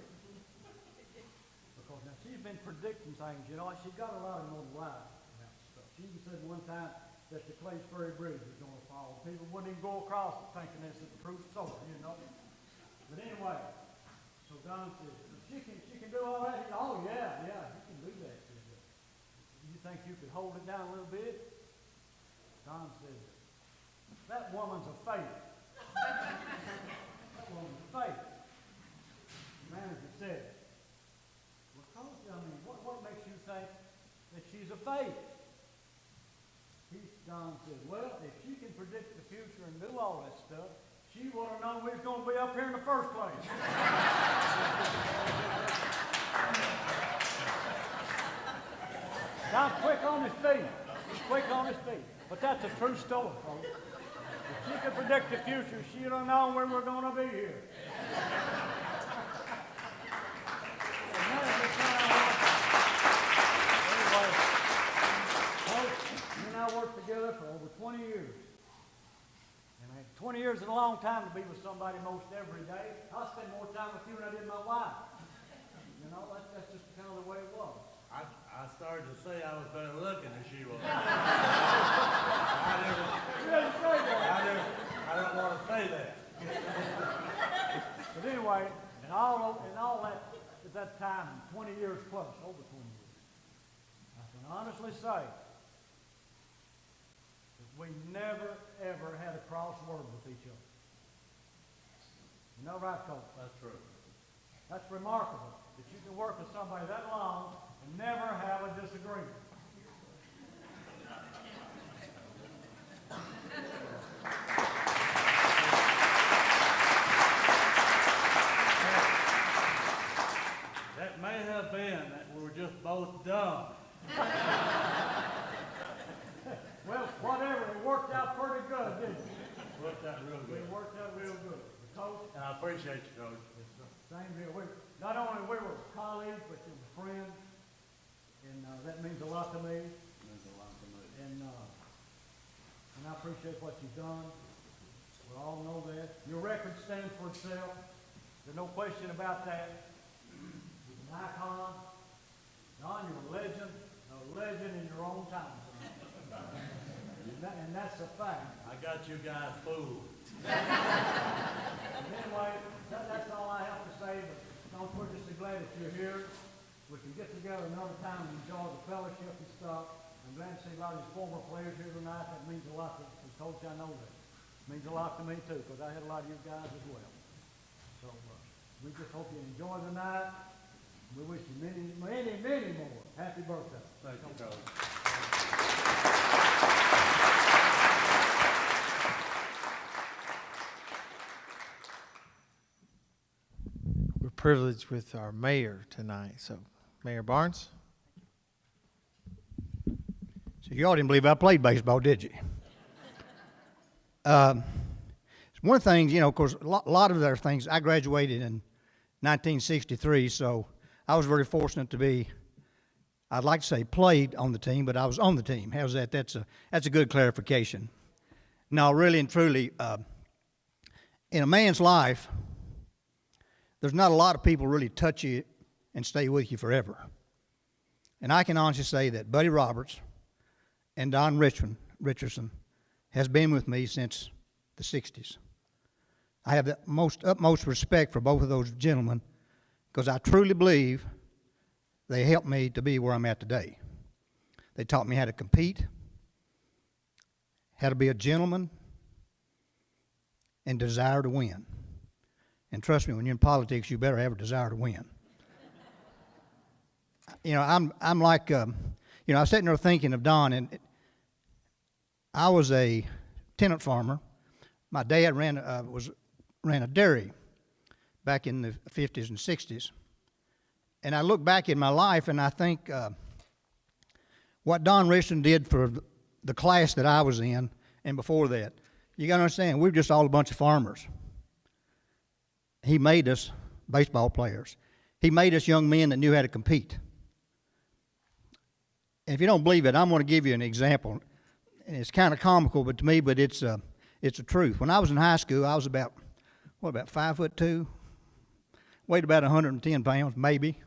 Speaker 10: Because now she's been predicting things, She got a lot of notoriety about stuff. She even said one time that the Clays Ferry Bridge was going to fall. People wouldn't even go across it thinking this is the true story, But anyway, so Don says, she can do all that. Oh, yeah, you can do that. You think you could hold it down a little bit? Don says, that woman's a fake. That woman's a fake. The manager said, well, Coach, what makes you think that she's a fake? Don said, well, if she can predict the future and do all that stuff, she would have known we was going to be up here in the first place. Now, quick on his feet. Quick on his feet. But that's a true story, folks. If she could predict the future, she would have known we were going to be here. Anyway, folks, you and I worked together for over 20 years. 20 years is a long time to be with somebody most every day. I spend more time with you than I did my wife. That's just kind of the way it was.
Speaker 11: I started to say I was better looking than she was. I don't want to say that.
Speaker 10: But anyway, and all that at that time, 20 years plus, over 20 years, I can honestly say we never, ever had a crossword with each other. You know, right, Coach?
Speaker 11: That's true.
Speaker 10: That's remarkable that you can work with somebody that long and never have a disagreement.
Speaker 11: That may have been that we were just both dumb.
Speaker 10: Well, whatever, it worked out pretty good, didn't it?
Speaker 11: Worked out real good.
Speaker 10: It worked out real good. Coach,
Speaker 11: And I appreciate you, Coach.
Speaker 10: same here. Not only we were colleagues, but you were friends, and that means a lot to me.
Speaker 11: It means a lot to me.
Speaker 10: And I appreciate what you've done. We all know that. Your record stands for itself. There's no question about that. You're an icon. Don, you're a legend in your own time. And that's a fact.
Speaker 11: I got you guys fooled.
Speaker 10: Anyway, that's all I have to say, but Don, we're just glad that you're here. We can get together another time and enjoy the fellowship and stuff. I'm glad to see a lot of these former players here tonight. That means a lot to Coach. I know that. It means a lot to me, too, because I had a lot of you guys as well. So we just hope you enjoy the night. We wish you many, many, many more. Happy birthday.
Speaker 11: Thank you, Coach.
Speaker 2: We're privileged with our mayor tonight. So, Mayor Barnes.
Speaker 12: y'all didn't believe I played baseball, did you? One thing, you know, of course, a lot of their things, I graduated in 1963, so I was very fortunate to be, I'd like to say played on the team, but I was on the team. How's that? That's a good clarification. No, really and truly, in a man's life, there's not a lot of people really touch you and stay with you forever. And I can honestly say that Buddy Roberts and Don Richardson has been with me since the 60s. I have the utmost respect for both of those gentlemen because I truly believe they helped me to be where I'm at today. They taught me how to compete, how to be a gentleman, and desire to win. And trust me, when you're in politics, you better have a desire to win. You know, I'm like, you know, I was sitting there thinking of Don, and I was a tenant farmer. My dad ran a dairy back in the 50s and 60s. And I look back in my life, and I think what Don Richardson did for the class that I was in and before that, you got to understand, we were just all a bunch of farmers. He made us baseball players. He made us young men that knew how to compete. And if you don't believe it, I'm going to give you an example. And it's kind of comical, but to me, but it's a truth. When I was in high school, I was about 5'2", weighed about 110 pounds, maybe.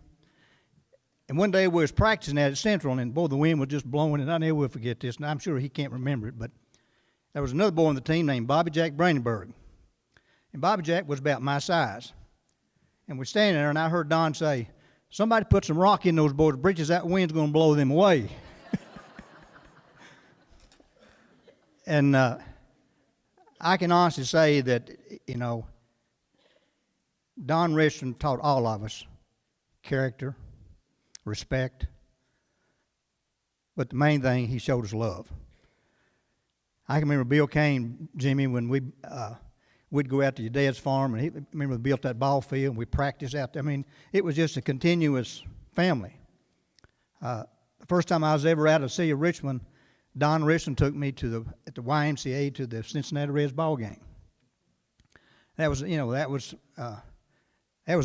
Speaker 12: And one day we was practicing at Central, and boy, the wind was just blowing, and I never will forget this, and I'm sure he can't remember it, but there was another boy on the team named Bobby Jack Brandenburg. And Bobby Jack was about my size. And we're standing there, and I heard Don say, "Somebody put some rock in those boys' britches, that wind's going to blow them away." And I can honestly say that, you know, Don Richardson taught all of us character, respect, but the main thing, he showed us love. I can remember Bill Kane, Jimmy, when we'd go out to your dad's farm, and he remember we built that ball field, and we practiced out there. I mean, it was just a continuous family. The first time I was ever out of city of Richmond, Don Richardson took me at the YMCA to the Cincinnati Reds ball game. That was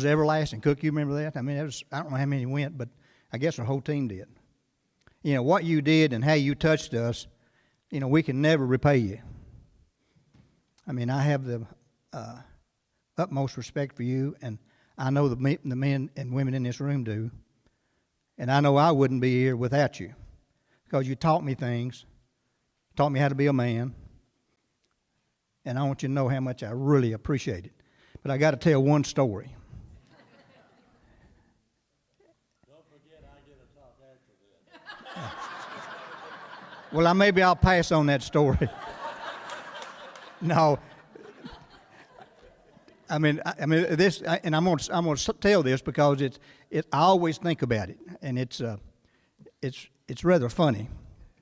Speaker 12: everlasting. Cook, you remember that? I mean, I don't know how many went, but I guess our whole team did. You know, what you did and how you touched us, you know, we can never repay you. I mean, I have the utmost respect for you, and I know the men and women in this room do. And I know I wouldn't be here without you, because you taught me things, taught me how to be a man, and I want you to know how much I really appreciate it. But I got to tell one story.
Speaker 11: Don't forget I get to talk after this.
Speaker 12: Well, maybe I'll pass on that story. No. I mean this, and I'm going to tell this because I always think about it, and it's rather funny.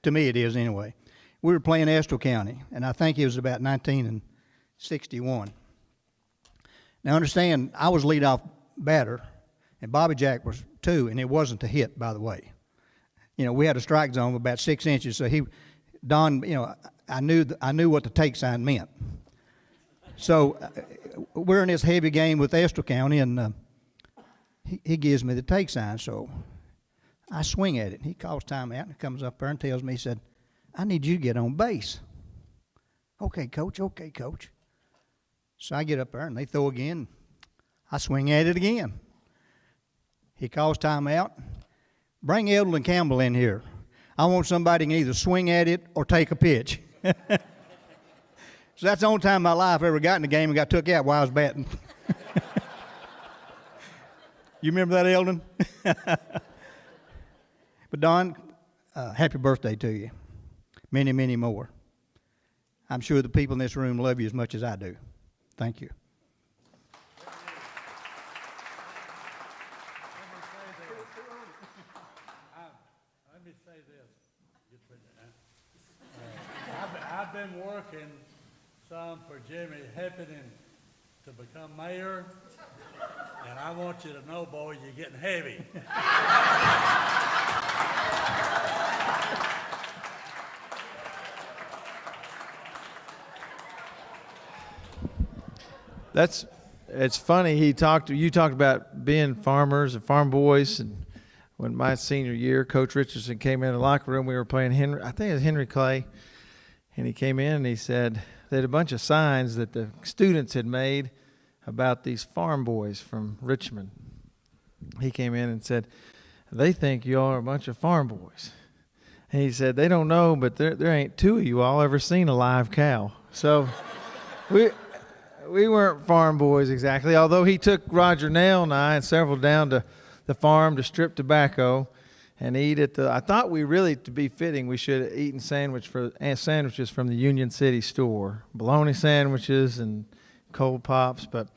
Speaker 12: To me, it is anyway. We were playing Estill County, and I think it was about 1961. Now, understand, I was leadoff batter, and Bobby Jack was too, and it wasn't a hit, by the way. You know, we had a strike zone of about 6 inches, so Don, you know, I knew what the take sign meant. So we're in this heavy game with Estill County, and he gives me the take sign, so I swing at it. He calls timeout and comes up there and tells me, he said, "I need you to get on base." Okay, coach. So I get up there and they throw again. I swing at it again. He calls timeout. "Bring Eldon Campbell in here. I want somebody who can either swing at it or take a pitch." So that's the only time in my life I ever got in the game and got took out while I was batting. You remember that, Eldon? But Don, happy birthday to you. Many, many more. I'm sure the people in this room love you as much as I do. Thank you.
Speaker 11: Let me say this. I've been working some for Jimmy, helping him to become mayor, and I want you to know, boy, you're getting heavy.
Speaker 2: It's funny. You talked about being farmers and farm boys, and when my senior year, Coach Richardson came in the locker room. We were playing I think it was Henry Clay, and he came in and he said they had a bunch of signs that the students had made about these farm boys from Richmond. He came in and said, they think you all are a bunch of farm boys. And he said, they don't know, but there ain't two of you all ever seen a live cow. So we weren't farm boys exactly, although he took Roger Nail and I and several down to the farm to strip tobacco and eat at I thought we really, to be fitting, we should have eaten sandwiches from the Union City store, bologna sandwiches and cold pops, but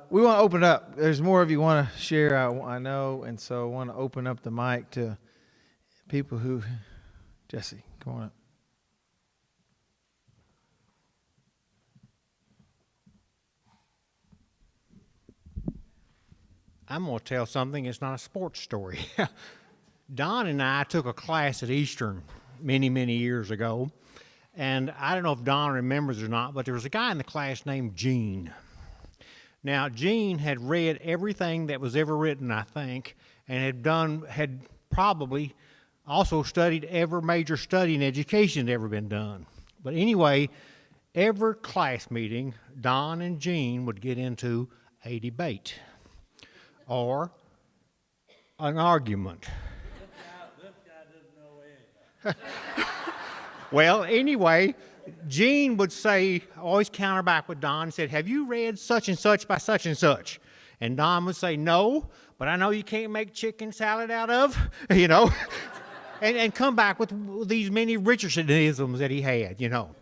Speaker 2: we want to open it up. There's more of you want to share, I know, and so I want to open up the mic to people who, Jesse, come on up.
Speaker 13: I'm going to tell something. It's not a sports story. Don and I took a class at Eastern many, many years ago, and I don't know if Don remembers or not, but there was a guy in the class named Gene. Now, Gene had read everything that was ever written, I think, and had probably also studied every major study in education that ever been done. But anyway, every class meeting, Don and Gene would get into a debate or an argument.
Speaker 11: This guy didn't know anything.
Speaker 13: Well, anyway, Gene would say, always counter back with Don, and said, have you read such and such by such and such? And Don would say, no, but I know you can't make chicken salad out of, you know, and come back with these many Richardsonisms that he had, you know.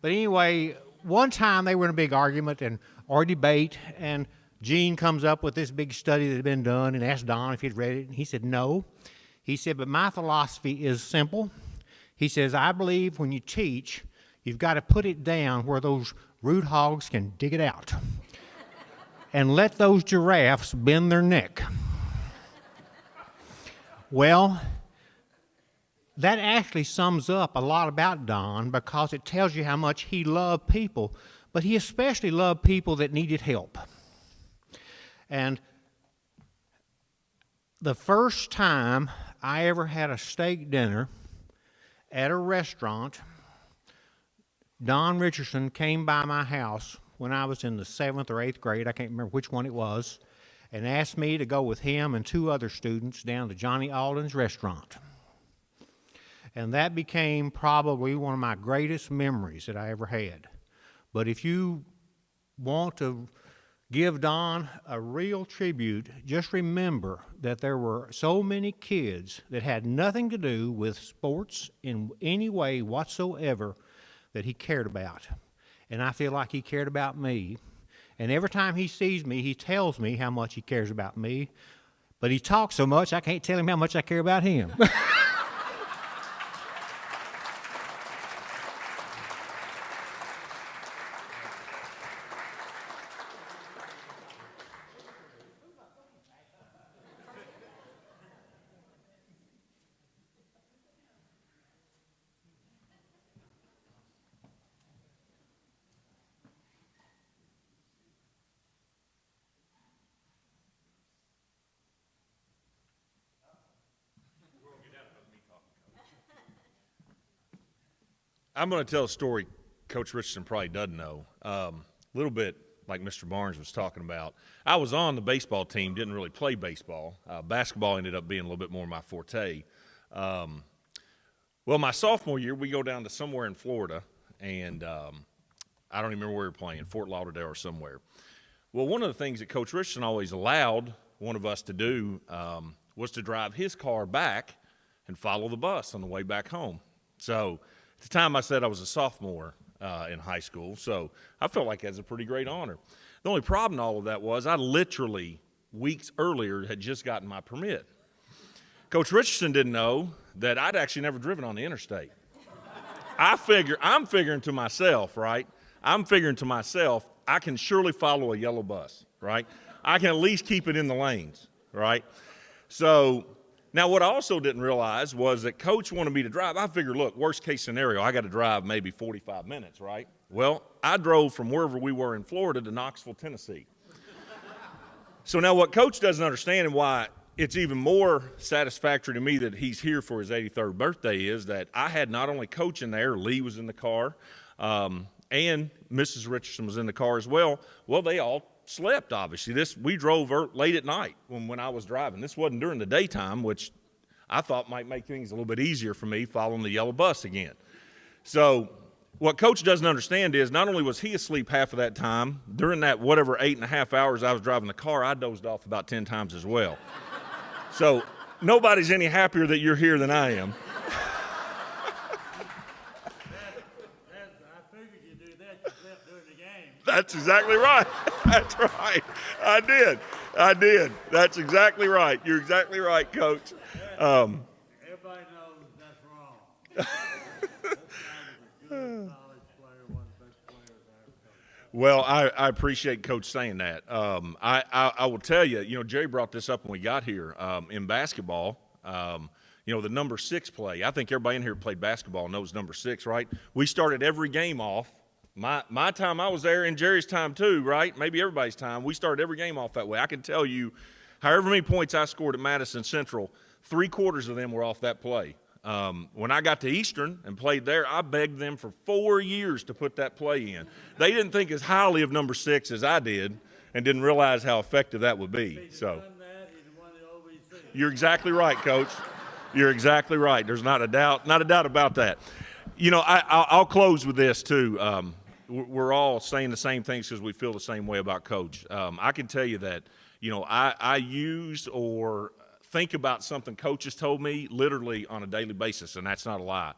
Speaker 13: But anyway, one time they were in a big argument or debate, and Gene comes up with this big study that had been done and asked Don if he'd read it, and he said, no. He said, but my philosophy is simple. He says, I believe when you teach, you've got to put it down where those root hogs can dig it out and let those giraffes bend their neck. Well, that actually sums up a lot about Don because it tells you how much he loved people, but he especially loved people that needed help. And the first time I ever had a steak dinner at a restaurant, Don Richardson came by my house when I was in the 7th or 8th grade, I can't remember which one it was, and asked me to go with him and 2 other students down to Johnny Alden's restaurant. And that became probably one of my greatest memories that I ever had. But if you want to give Don a real tribute, just remember that there were so many kids that had nothing to do with sports in any way whatsoever that he cared about. And I feel like he cared about me. And every time he sees me, he tells me how much he cares about me. But he talks so much, I can't tell him how much I care about him.
Speaker 9: I'm going to tell a story Coach Richardson probably doesn't know. A little bit like Mr. Barnes was talking about. I was on the baseball team, didn't really play baseball. Basketball ended up being a little bit more my forte. Well, my sophomore year, we go down to somewhere in Florida, and I don't even remember where we were playing, Fort Lauderdale or somewhere. Well, one of the things that Coach Richardson always allowed one of us to do was to drive his car back and follow the bus on the way back home. So at the time I said I was a sophomore in high school, so I felt like that was a pretty great honor. The only problem in all of that was I literally, weeks earlier, had just gotten my permit. Coach Richardson didn't know that I'd actually never driven on the interstate. I'm figuring to myself, right? I'm figuring to myself, I can surely follow a yellow bus, right? I can at least keep it in the lanes, right? So
Speaker 14: Now, what I also didn't realize was that Coach wanted me to drive. I figured, look, worst case scenario, I got to drive maybe 45 minutes, right? Well, I drove from wherever we were in Florida to Knoxville, Tennessee. So now what Coach doesn't understand, and why it's even more satisfactory to me that he's here for his 83rd birthday, is that I had not only Coach in there, Lee was in the car, and Mrs. Richardson was in the car as well. Well, they all slept, obviously. We drove late at night when I was driving. This wasn't during the daytime, which I thought might make things a little bit easier for me following the yellow bus again. So what Coach doesn't understand is not only was he asleep half of that time, during that whatever 8.5 hours I was driving the car, I dozed off about 10 times as well. So nobody's any happier that you're here than I am. That's exactly right. That's right. I did. That's exactly right. You're exactly right, Coach.
Speaker 11: Everybody knows that's wrong.
Speaker 14: Well, I appreciate Coach saying that. I will tell you, Jerry brought this up when we got here in basketball. The number 6 play. I think everybody in here played basketball knows number 6, right? We started every game off. My time I was there, and Jerry's time too, right? Maybe everybody's time. We started every game off that way. I can tell you, however many points I scored at Madison Central, 3/4 of them were off that play. When I got to Eastern and played there, I begged them for 4 years to put that play in. They didn't think as highly of number 6 as I did, and didn't realize how effective that would be. So, you're exactly right, Coach. You're exactly right. There's not a doubt about that. I'll close with this too. We're all saying the same things because we feel the same way about Coach. I can tell you that, I use or think about something Coach has told me literally on a daily basis, and that's not a lie.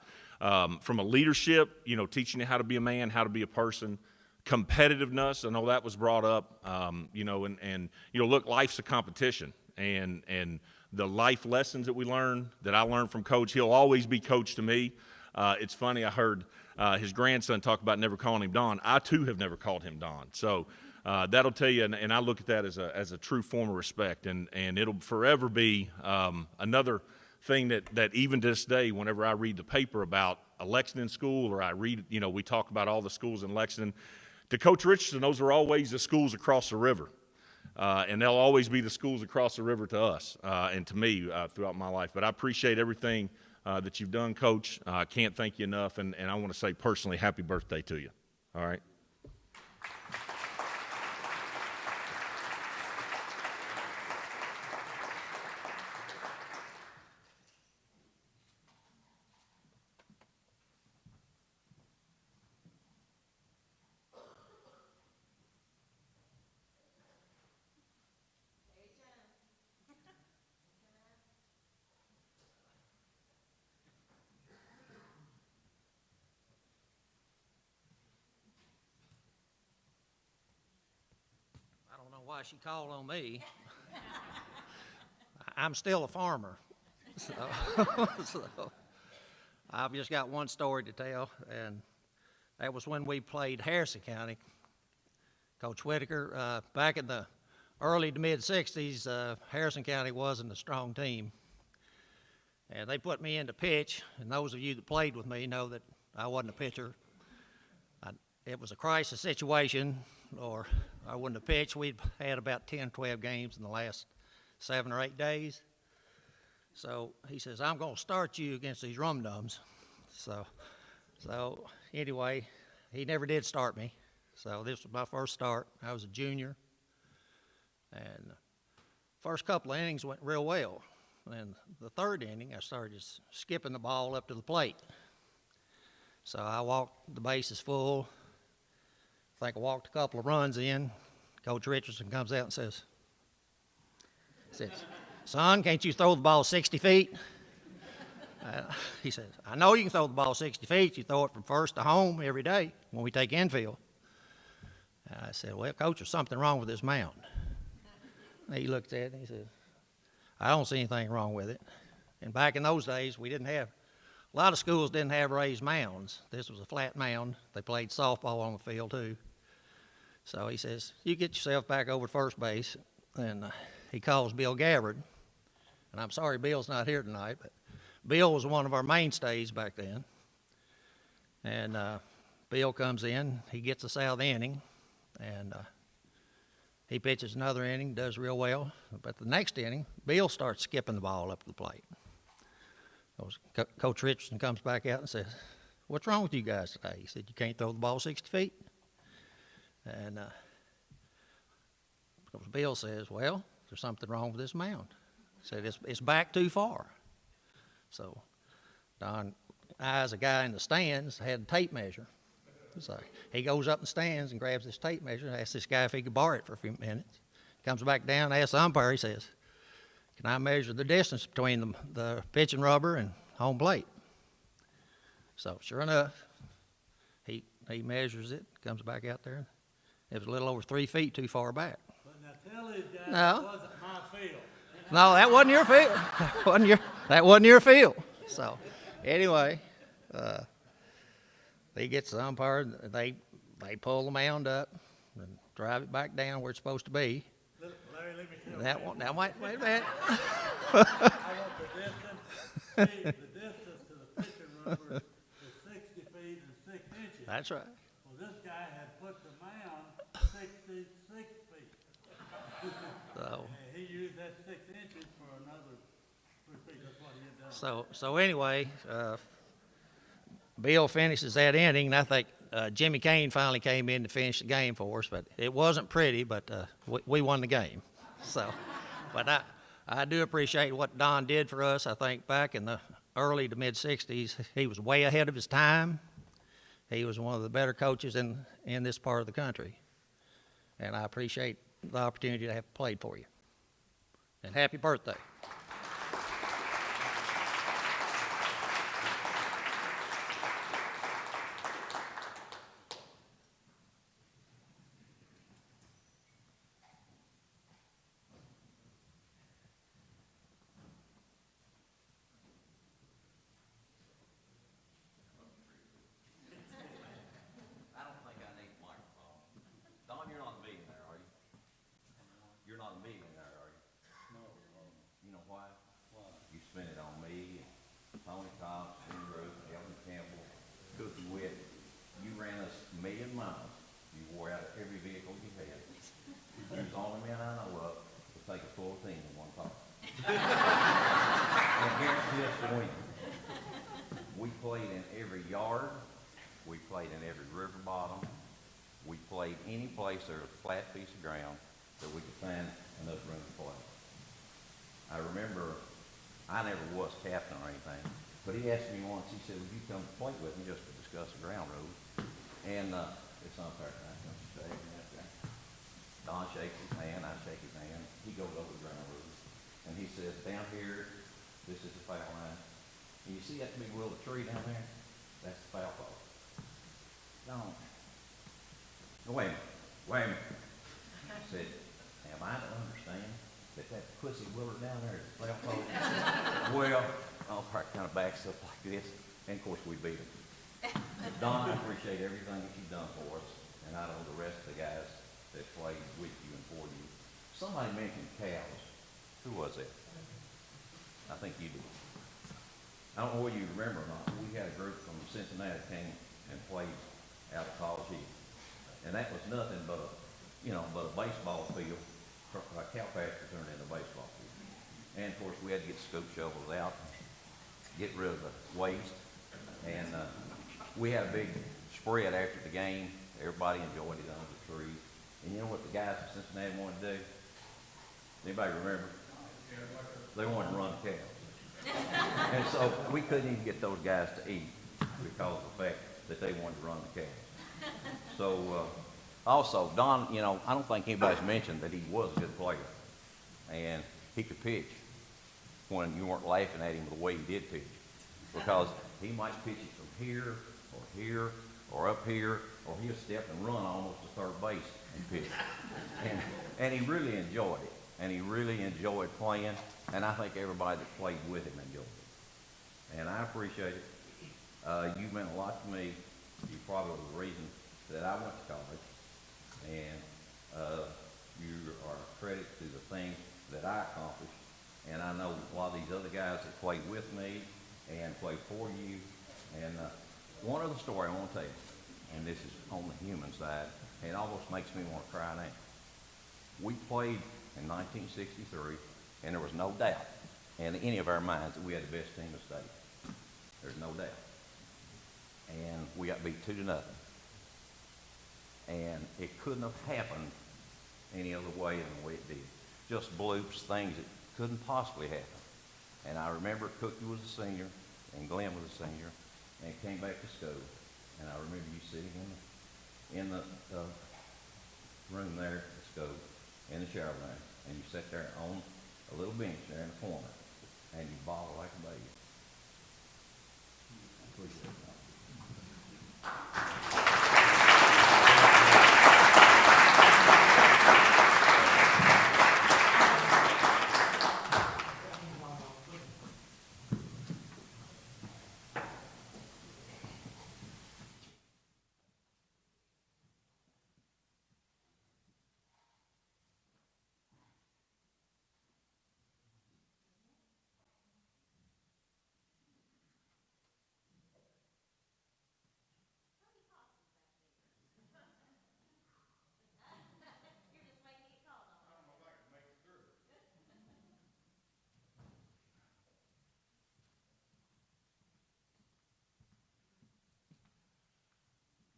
Speaker 14: From a leadership, teaching you how to be a man, how to be a person, competitiveness. I know that was brought up. Look, life's a competition, and the life lessons that I learned from Coach, he'll always be Coach to me. It's funny, I heard his grandson talk about never calling him Don. I too have never called him Don. So that'll tell you, and I look at that as a true form of respect, and it'll forever be another thing that even to this day, whenever I read the paper about a Lexington school, or I read, we talk about all the schools in Lexington, to Coach Richardson, those are always the schools across the river. And they'll always be the schools across the river to us and to me throughout my life. But I appreciate everything that you've done, Coach. I can't thank you enough, and I want to say personally happy birthday to you. All right?
Speaker 15: Why she called on me. I'm still a farmer, so I've just got one story to tell, and that was when we played Harrison County. Coach Whitaker, back in the early to mid 60s, Harrison County wasn't a strong team, and they put me in to pitch, and those of you that played with me know that I wasn't a pitcher. It was a crisis situation, or I wouldn't have pitched. We'd had about 10, 12 games in the last 7 or 8 days. So he says, I'm going to start you against these rum-dums. So anyway, he never did start me. So this was my first start. I was a junior. And the first couple of innings went real well. And the third inning, I started just skipping the ball up to the plate. So I walked, the bases full. I think I walked a couple of runs in. Coach Richardson comes out and says, son, can't you throw the ball 60 feet? He says, I know you can throw the ball 60 feet. You throw it from first to home every day when we take infield. I said, well, Coach, there's something wrong with this mound. And he looked at it and he said, I don't see anything wrong with it. And back in those days, we didn't have, a lot of schools didn't have raised mounds. This was a flat mound. They played softball on the field too. So he says, you get yourself back over to first base. And he calls Bill Gabbard. And I'm sorry Bill's not here tonight, but Bill was one of our mainstays back then. And Bill comes in, he gets us out of the inning, and he pitches another inning, does real well. But the next inning, Bill starts skipping the ball up the plate. Coach Richardson comes back out and says, "What's wrong with you guys today?" He said, "You can't throw the ball 60 feet." And Bill says, "Well, there's something wrong with this mound." He said, it's back too far. So Don, I, as a guy in the stands, had a tape measure. So he goes up in the stands and grabs this tape measure and asks this guy if he could borrow it for a few minutes. Comes back down, asks the umpire, he says, "Can I measure the distance between the pitching rubber and home plate?" So sure enough, he measures it, comes back out there. It was a little over 3 feet too far back.
Speaker 11: But now tell these guys
Speaker 15: No.
Speaker 11: it wasn't my field.
Speaker 15: No, that wasn't your field. That wasn't your field. So anyway, he gets the umpire, they pull the mound up and drive it back down where it's supposed to be.
Speaker 11: Larry, let me tell you.
Speaker 15: That one, now wait a minute.
Speaker 11: I want the distance to the pitching rubber is 60 feet and 6 inches.
Speaker 15: That's right.
Speaker 11: Well, this guy had put the mound 66 feet.
Speaker 15: So,
Speaker 11: And he used that 6 inches for another 3 feet. That's what he had done.
Speaker 15: so anyway, Bill finishes that inning, and I think Jimmy Kane finally came in to finish the game for us. But it wasn't pretty, but we won the game. So, but I do appreciate what Don did for us. I think back in the early to mid 60s, he was way ahead of his time. He was one of the better coaches in this part of the country. And I appreciate the opportunity to have played for you. And happy birthday.
Speaker 7: We played in every yard. We played in every river bottom. We played any place there was a flat piece of ground that we could find enough room to play. I remember I never was captain or anything, but he asked me once, he said, "Would you come play with me just to discuss the ground rules?" And it's unfair. Don shakes his hand, I shake his hand. He goes over the ground rules, and he says, "Down here, this is the foul line. And you see that big willow tree down there? That's the foul ball." No. Wait a minute. I said, "Am I to understand that pussy willow down there is the foul ball?" Well, umpire kind of backs up like this, and of course we beat him. Don, I appreciate everything that you've done for us, and I know the rest of the guys that played with you and for you. Somebody mentioned cows. Who was it? I think you did. I don't know whether you remember or not, but we had a group from Cincinnati came and played out of College Hill. And that was nothing but a baseball field, a cow pasture turned into a baseball field. And of course we had to get scoop shovels out, get rid of the waste. And we had a big spread after the game. Everybody enjoyed it under the trees. And you know what the guys from Cincinnati wanted to do? Anybody remember? They wanted to run the cows. And so we couldn't even get those guys to eat because of the fact that they wanted to run the cows. So also, Don, I don't think anybody's mentioned that he was a good player. And he could pitch when you weren't laughing at him the way he did pitch. Because he might pitch it from here, or up here, or he'll step and run almost to third base and pitch. And he really enjoyed it. And he really enjoyed playing. And I think everybody that played with him enjoyed it. And I appreciate it. You meant a lot to me. You probably were the reason that I went to college. And you are a credit to the things that I accomplished
Speaker 16: And I know a lot of these other guys that played with me and played for you. And one other story I want to tell you, and this is on the human side, and it almost makes me want to cry now. We played in 1963, and there was no doubt in any of our minds that we had the best team in the state. There's no doubt. And we got beat 2-0. And it couldn't have happened any other way than the way it did. Just bloops, things that couldn't possibly happen. And I remember Cookie was a senior, and Glenn was a senior, and came back to school. And I remember you sitting in the room there at school, in the shower room, and you sat there on a little bench there in the corner, and you bawled like a baby. I appreciate it.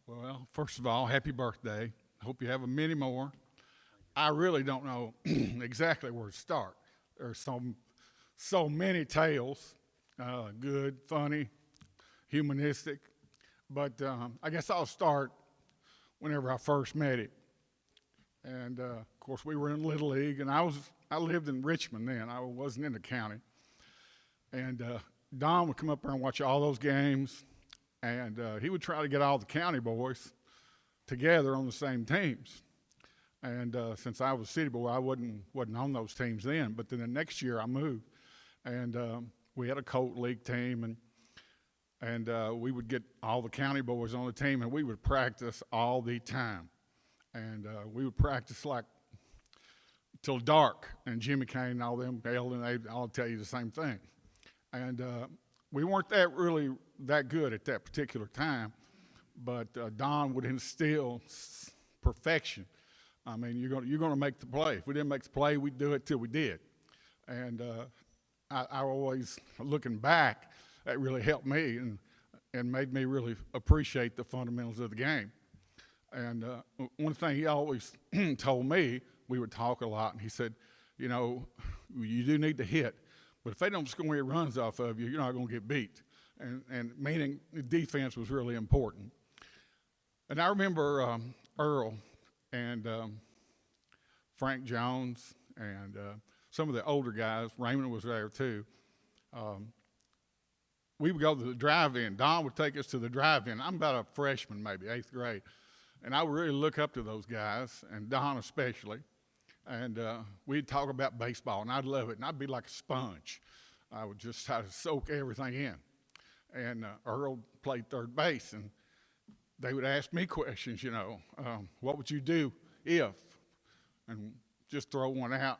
Speaker 17: Well, first of all, happy birthday. Hope you have many more. I really don't know exactly where to start. There's so many tales, good, funny, humanistic. But I guess I'll start whenever I first met him. And of course, we were in Little League, and I lived in Richmond then. I wasn't in the county. And Don would come up there and watch all those games. And he would try to get all the county boys together on the same teams. And since I was a city boy, I wasn't on those teams then. But then the next year I moved, and we had a Colt League team, and we would get all the county boys on the team, and we would practice all the time. And we would practice like till dark. And Jimmy Kane and all them, Eldon, they all tell you the same thing. And we weren't that good at that particular time, but Don would instill perfection. I mean, you're going to make the play. If we didn't make the play, we'd do it till we did. And I always, looking back, that really helped me and made me really appreciate the fundamentals of the game. And one thing he always told me, we would talk a lot, and he said, you know, you do need to hit, but if they don't score any runs off of you, you're not going to get beat. And meaning the defense was really important. And I remember Earl and Frank Jones and some of the older guys. Raymond was there too. We would go to the drive-in. Don would take us to the drive-in. I'm about a freshman, maybe 8th grade. And I would really look up to those guys, and Don especially. And we'd talk about baseball, and I'd love it. And I'd be like a sponge. I would just try to soak everything in. And Earl played third base, and they would ask me questions, you know, what would you do if? And just throw one out.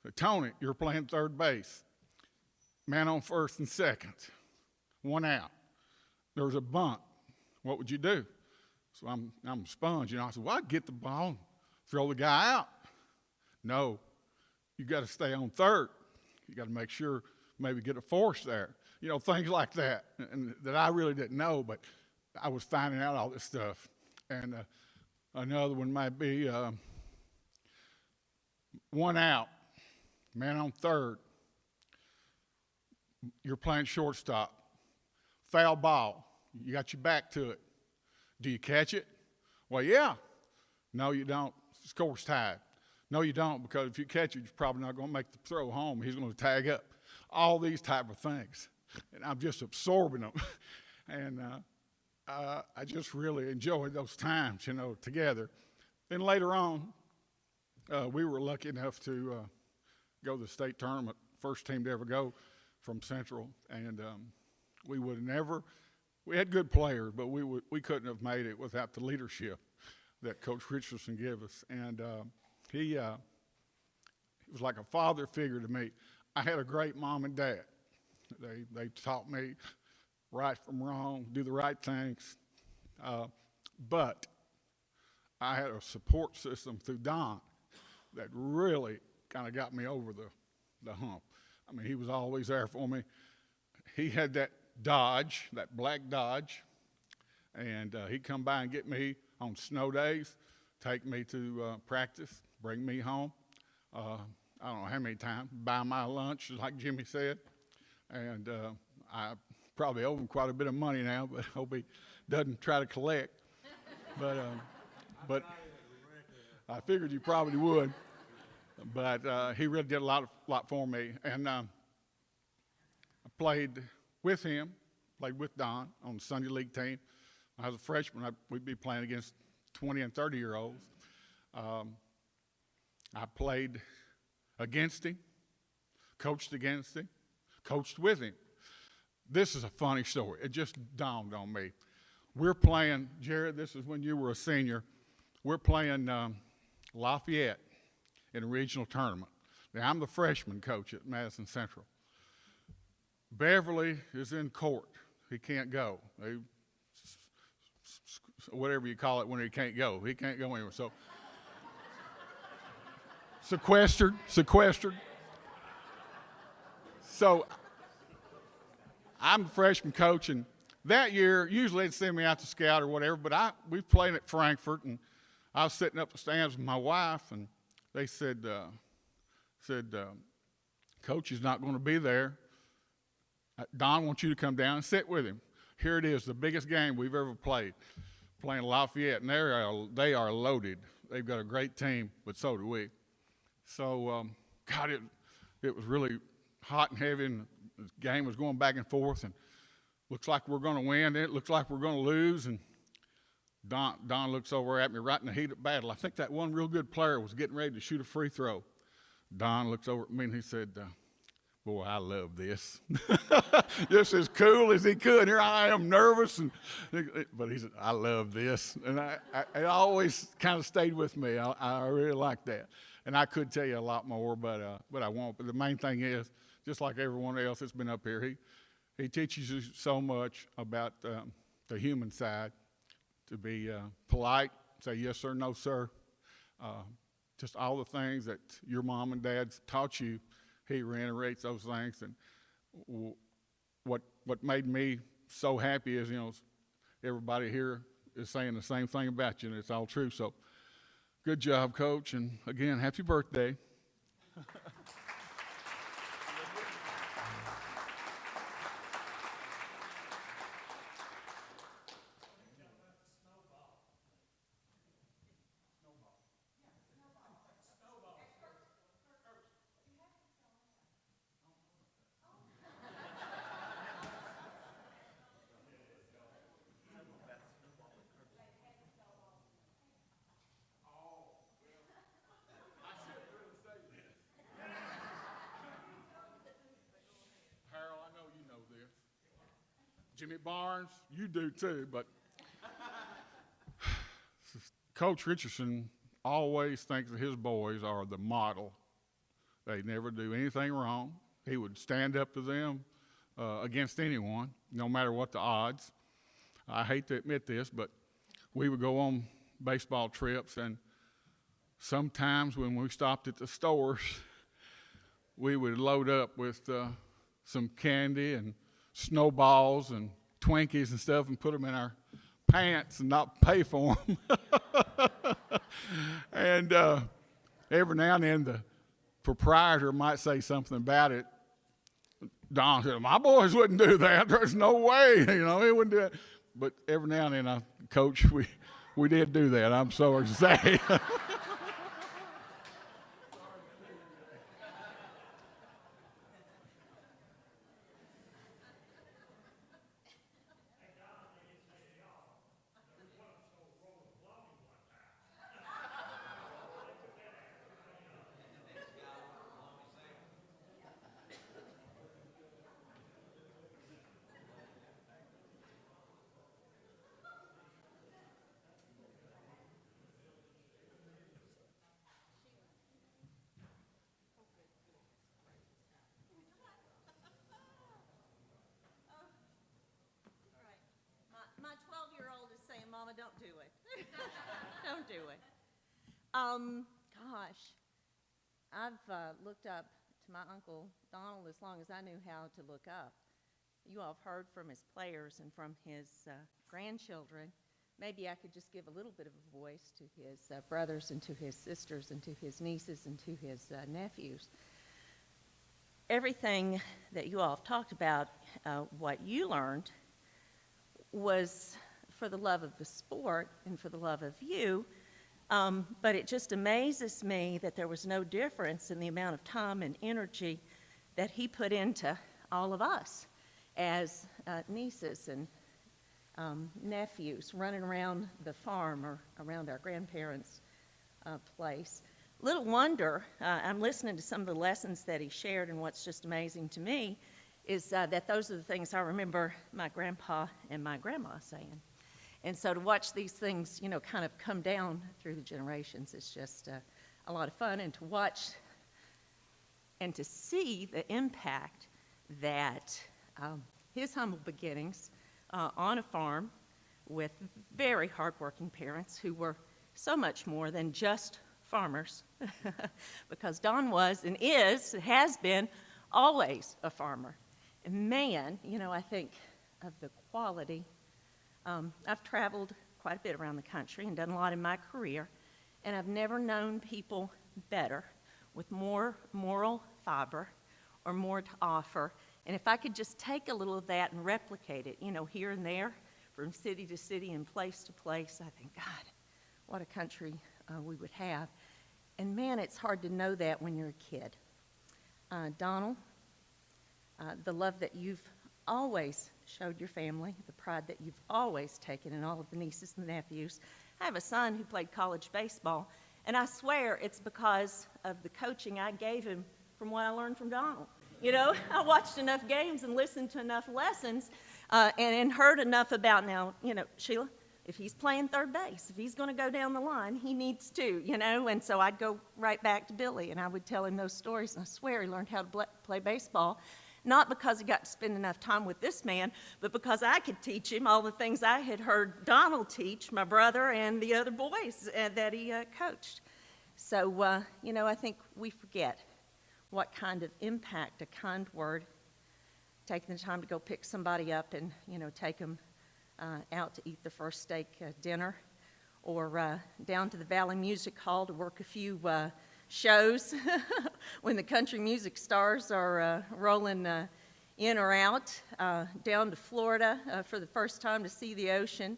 Speaker 17: So, Tony, you're playing third base. Man on first and second. One out. There was a bunt. What would you do? So I'm a sponge, you know. I said, well, I'd get the ball and throw the guy out. No, you got to stay on third. You got to make sure maybe get a force there. You know, things like that, and that I really didn't know, but I was finding out all this stuff. And another one might be one out, man on third. You're playing shortstop. Foul ball. You got your back to it. Do you catch it? Well, yeah. No, you don't. Score's tied. No, you don't, because if you catch it, you're probably not going to make the throw home. He's going to tag up. All these type of things. And I'm just absorbing them. And I just really enjoyed those times, you know, together. Then later on, we were lucky enough to go to the state tournament, first team to ever go from Central. And we would never, we had good players, but we couldn't have made it without the leadership that Coach Richardson gave us. And he was like a father figure to me. I had a great mom and dad. They taught me right from wrong, do the right things. But I had a support system through Don that really kind of got me over the hump. I mean, he was always there for me. He had that Dodge, that black Dodge, and he'd come by and get me on snow days, take me to practice, bring me home. I don't know how many times, buy my lunch, like Jimmy said. And I probably owe him quite a bit of money now, but hope he doesn't try to collect. But I figured you probably would. But he really did a lot for me. And I played with him, played with Don on the Sunday League team. When I was a freshman, we'd be playing against 20 and 30-year-olds. I played against him, coached against him, coached with him. This is a funny story. It just dawned on me. We're playing, Jared, this is when you were a senior. We're playing Lafayette in a regional tournament. Now, I'm the freshman coach at Madison Central. Beverly is in court. He can't go. Whatever you call it when he can't go. He can't go anywhere. So sequestered. So I'm the freshman coach, and that year, usually they'd send me out to scout or whatever, but we played at Frankfort, and I was sitting up the stands with my wife, and they said, Coach is not going to be there. Don wants you to come down and sit with him. Here it is, the biggest game we've ever played, playing Lafayette, and they are loaded. They've got a great team, but so do we. So, God, it was really hot and heavy, and the game was going back and forth, and looks like we're going to win. It looks like we're going to lose, and Don looks over at me right in the heat of battle. I think that one real good player was getting ready to shoot a free throw. Don looks over at me, and he said, boy, I love this. Just as cool as he could. Here I am, nervous, but he said, I love this. And it always kind of stayed with me. I really like that. And I could tell you a lot more, but I won't. But the main thing is, just like everyone else that's been up here, he teaches you so much about the human side, to be polite, say yes sir, no sir, just all the things that your mom and dad taught you. He reiterates those things, and what made me so happy is, everybody here is saying the same thing about you, and it's all true. So, good job, Coach, and again, happy birthday. Jimmy Barnes, you do too, but Coach Richardson always thinks that his boys are the model. They never do anything wrong. He would stand up to them against anyone, no matter what the odds. I hate to admit this, but we would go on baseball trips, and sometimes when we stopped at the stores, we would load up with some candy and snowballs and Twinkies and stuff and put them in our pants and not pay for them. And every now and then the proprietor might say something about it. Don said, my boys wouldn't do that. There's no way, he wouldn't do it. But every now and then, Coach, we did do that, I'm sorry to say.
Speaker 18: Gosh, I've looked up to my uncle Donald as long as I knew how to look up. You all have heard from his players and from his grandchildren. Maybe I could just give a little bit of a voice to his brothers and to his sisters and to his nieces and to his nephews. Everything that you all have talked about, what you learned, was for the love of the sport and for the love of you, but it just amazes me that there was no difference in the amount of time and energy that he put into all of us as nieces and nephews running around the farm or around our grandparents' place. Little wonder, I'm listening to some of the lessons that he shared, and what's just amazing to me is that those are the things I remember my grandpa and my grandma saying. And so to watch these things, you know, kind of come down through the generations is just a lot of fun, and to watch and to see the impact that his humble beginnings on a farm with very hardworking parents who were so much more than just farmers, because Don was and has been always a farmer. And man, you know, I think of the quality. I've traveled quite a bit around the country and done a lot in my career, and I've never known people better with more moral fiber or more to offer. And if I could just take a little of that and replicate it, you know, here and there, from city to city and place to place, I think, God, what a country we would have. And man, it's hard to know that when you're a kid. Donald, the love that you've always showed your family, the pride that you've always taken in all of the nieces and the nephews. I have a son who played college baseball, and I swear it's because of the coaching I gave him from what I learned from Donald. You know, I watched enough games and listened to enough lessons and heard enough about, now, you know, Sheila, if he's playing third base, if he's going to go down the line, he needs to, you know. And so I'd go right back to Billy, and I would tell him those stories, and I swear he learned how to play baseball, not because he got to spend enough time with this man, but because I could teach him all the things I had heard Donald teach my brother and the other boys that he coached. So, you know, I think we forget what kind of impact a kind word, taking the time to go pick somebody up and, you know, take them out to eat the first steak dinner, or down to the Valley Music Hall to work a few shows when the country music stars are rolling in or out, down to Florida for the first time to see the ocean,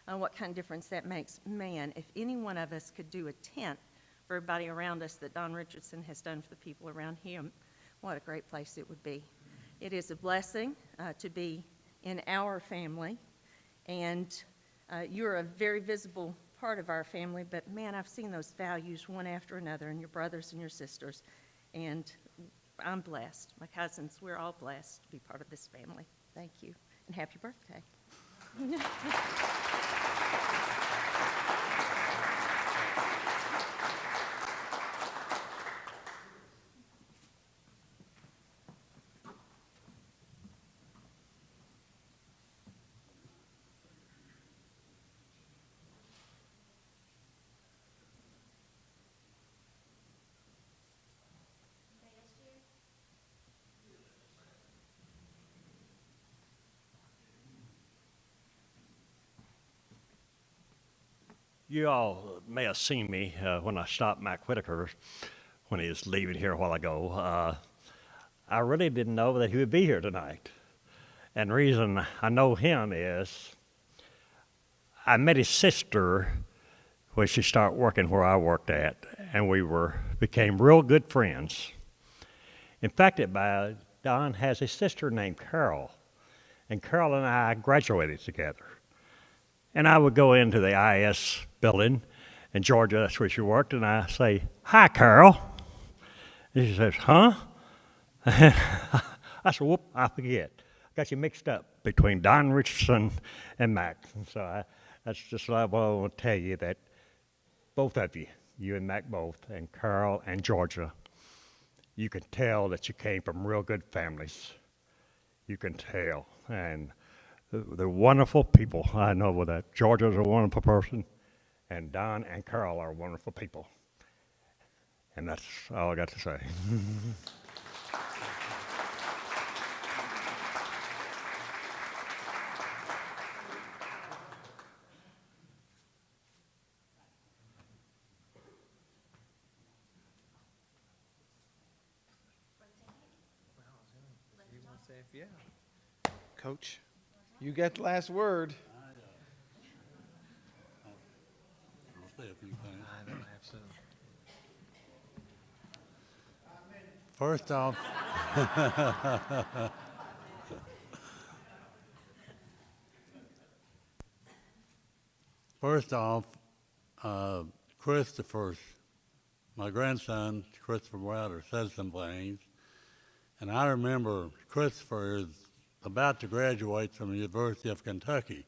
Speaker 18: what kind of difference that makes. Man, if any one of us could do a tenth for everybody around us that Don Richardson has done for the people around him, what a great place it would be. It is a blessing to be in our family, and you're a very visible part of our family, but man, I've seen those values one after another in your brothers and your sisters, and I'm blessed. My cousins, we're all blessed to be part of this family. Thank you, and happy birthday.
Speaker 19: You all may have seen me when I stopped Mac Whitaker when he was leaving here a while ago. I really didn't know that he would be here tonight. And the reason I know him is I met his sister when she started working where I worked at, and we became real good friends. In fact, Don has a sister named Carol, and Carol and I graduated together. And I would go into the IS building in Georgia, that's where she worked, and I say, "Hi, Carol." And she says, "Huh?" I said, "Whoop, I forget. I got you mixed up between Don Richardson and Mac." And so that's just what I want to tell you, that both of you, you and Mac both, and Carol and Georgia, you can tell that you came from real good families. You can tell. And they're wonderful people. I know that Georgia's a wonderful person, and Don and Carol are wonderful people. And that's all I got to say.
Speaker 2: Coach, you got the last word.
Speaker 11: I'll say a few things. I don't have some. First off, Christopher, my grandson, Christopher Wilder, said some things, and I remember Christopher is about to graduate from the University of Kentucky,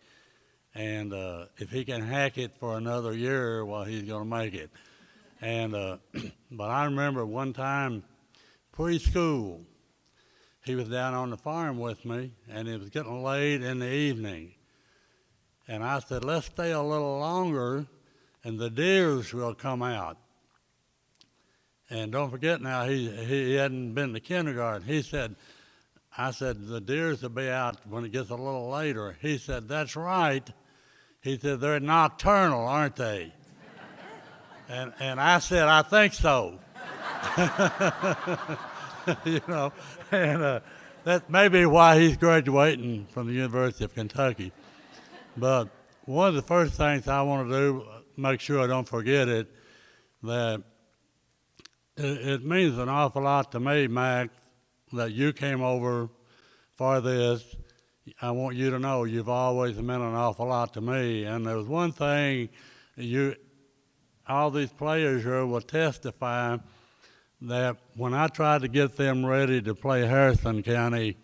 Speaker 11: and if he can hack it for another year, well, he's going to make it. And but I remember one time, preschool, he was down on the farm with me, and it was getting late in the evening. And I said, let's stay a little longer, and the deers will come out. And don't forget now, he hadn't been to kindergarten. I said, the deers will be out when it gets a little later. He said, that's right. He said, they're nocturnal, aren't they? And I said, I think so. You know, and that's maybe why he's graduating from the University of Kentucky. But one of the first things I want to do, make sure I don't forget it, that it means an awful lot to me, Mac, that you came over for this. I want you to know you've always meant an awful lot to me. And there was one thing all these players here will testify that when I tried to get them ready to play Harrison County,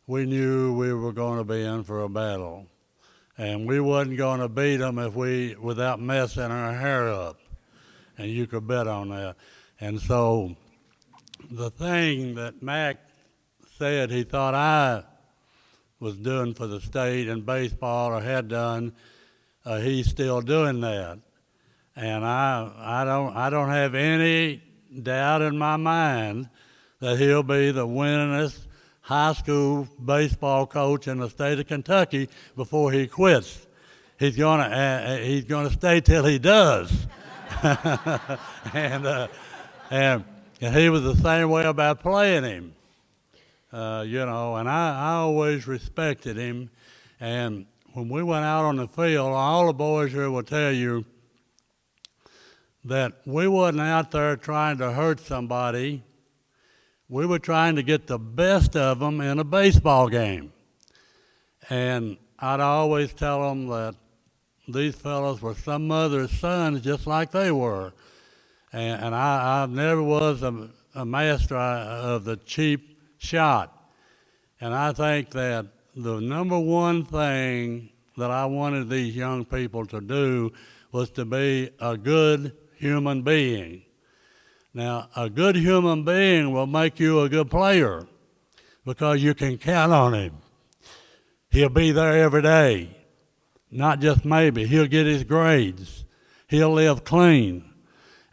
Speaker 11: we knew we were going to be in for a battle. And we wasn't going to beat them without messing our hair up. And you could bet on that. And so the thing that Mac said he thought I was doing for the state in baseball or had done, he's still doing that. And I don't have any doubt in my mind that he'll be the winningest high school baseball coach in the state of Kentucky before he quits. He's gonna stay till he does. And he was the same way about playing him, you know. And I always respected him. And when we went out on the field, all the boys here will tell you that we wasn't out there trying to hurt somebody. We were trying to get the best of them in a baseball game. And I'd always tell them that these fellows were some mother's sons just like they were. And I never was a master of the cheap shot. And I think that the number one thing that I wanted these young people to do was to be a good human being. Now, a good human being will make you a good player because you can count on him. He'll be there every day, not just maybe. He'll get his grades. He'll live clean.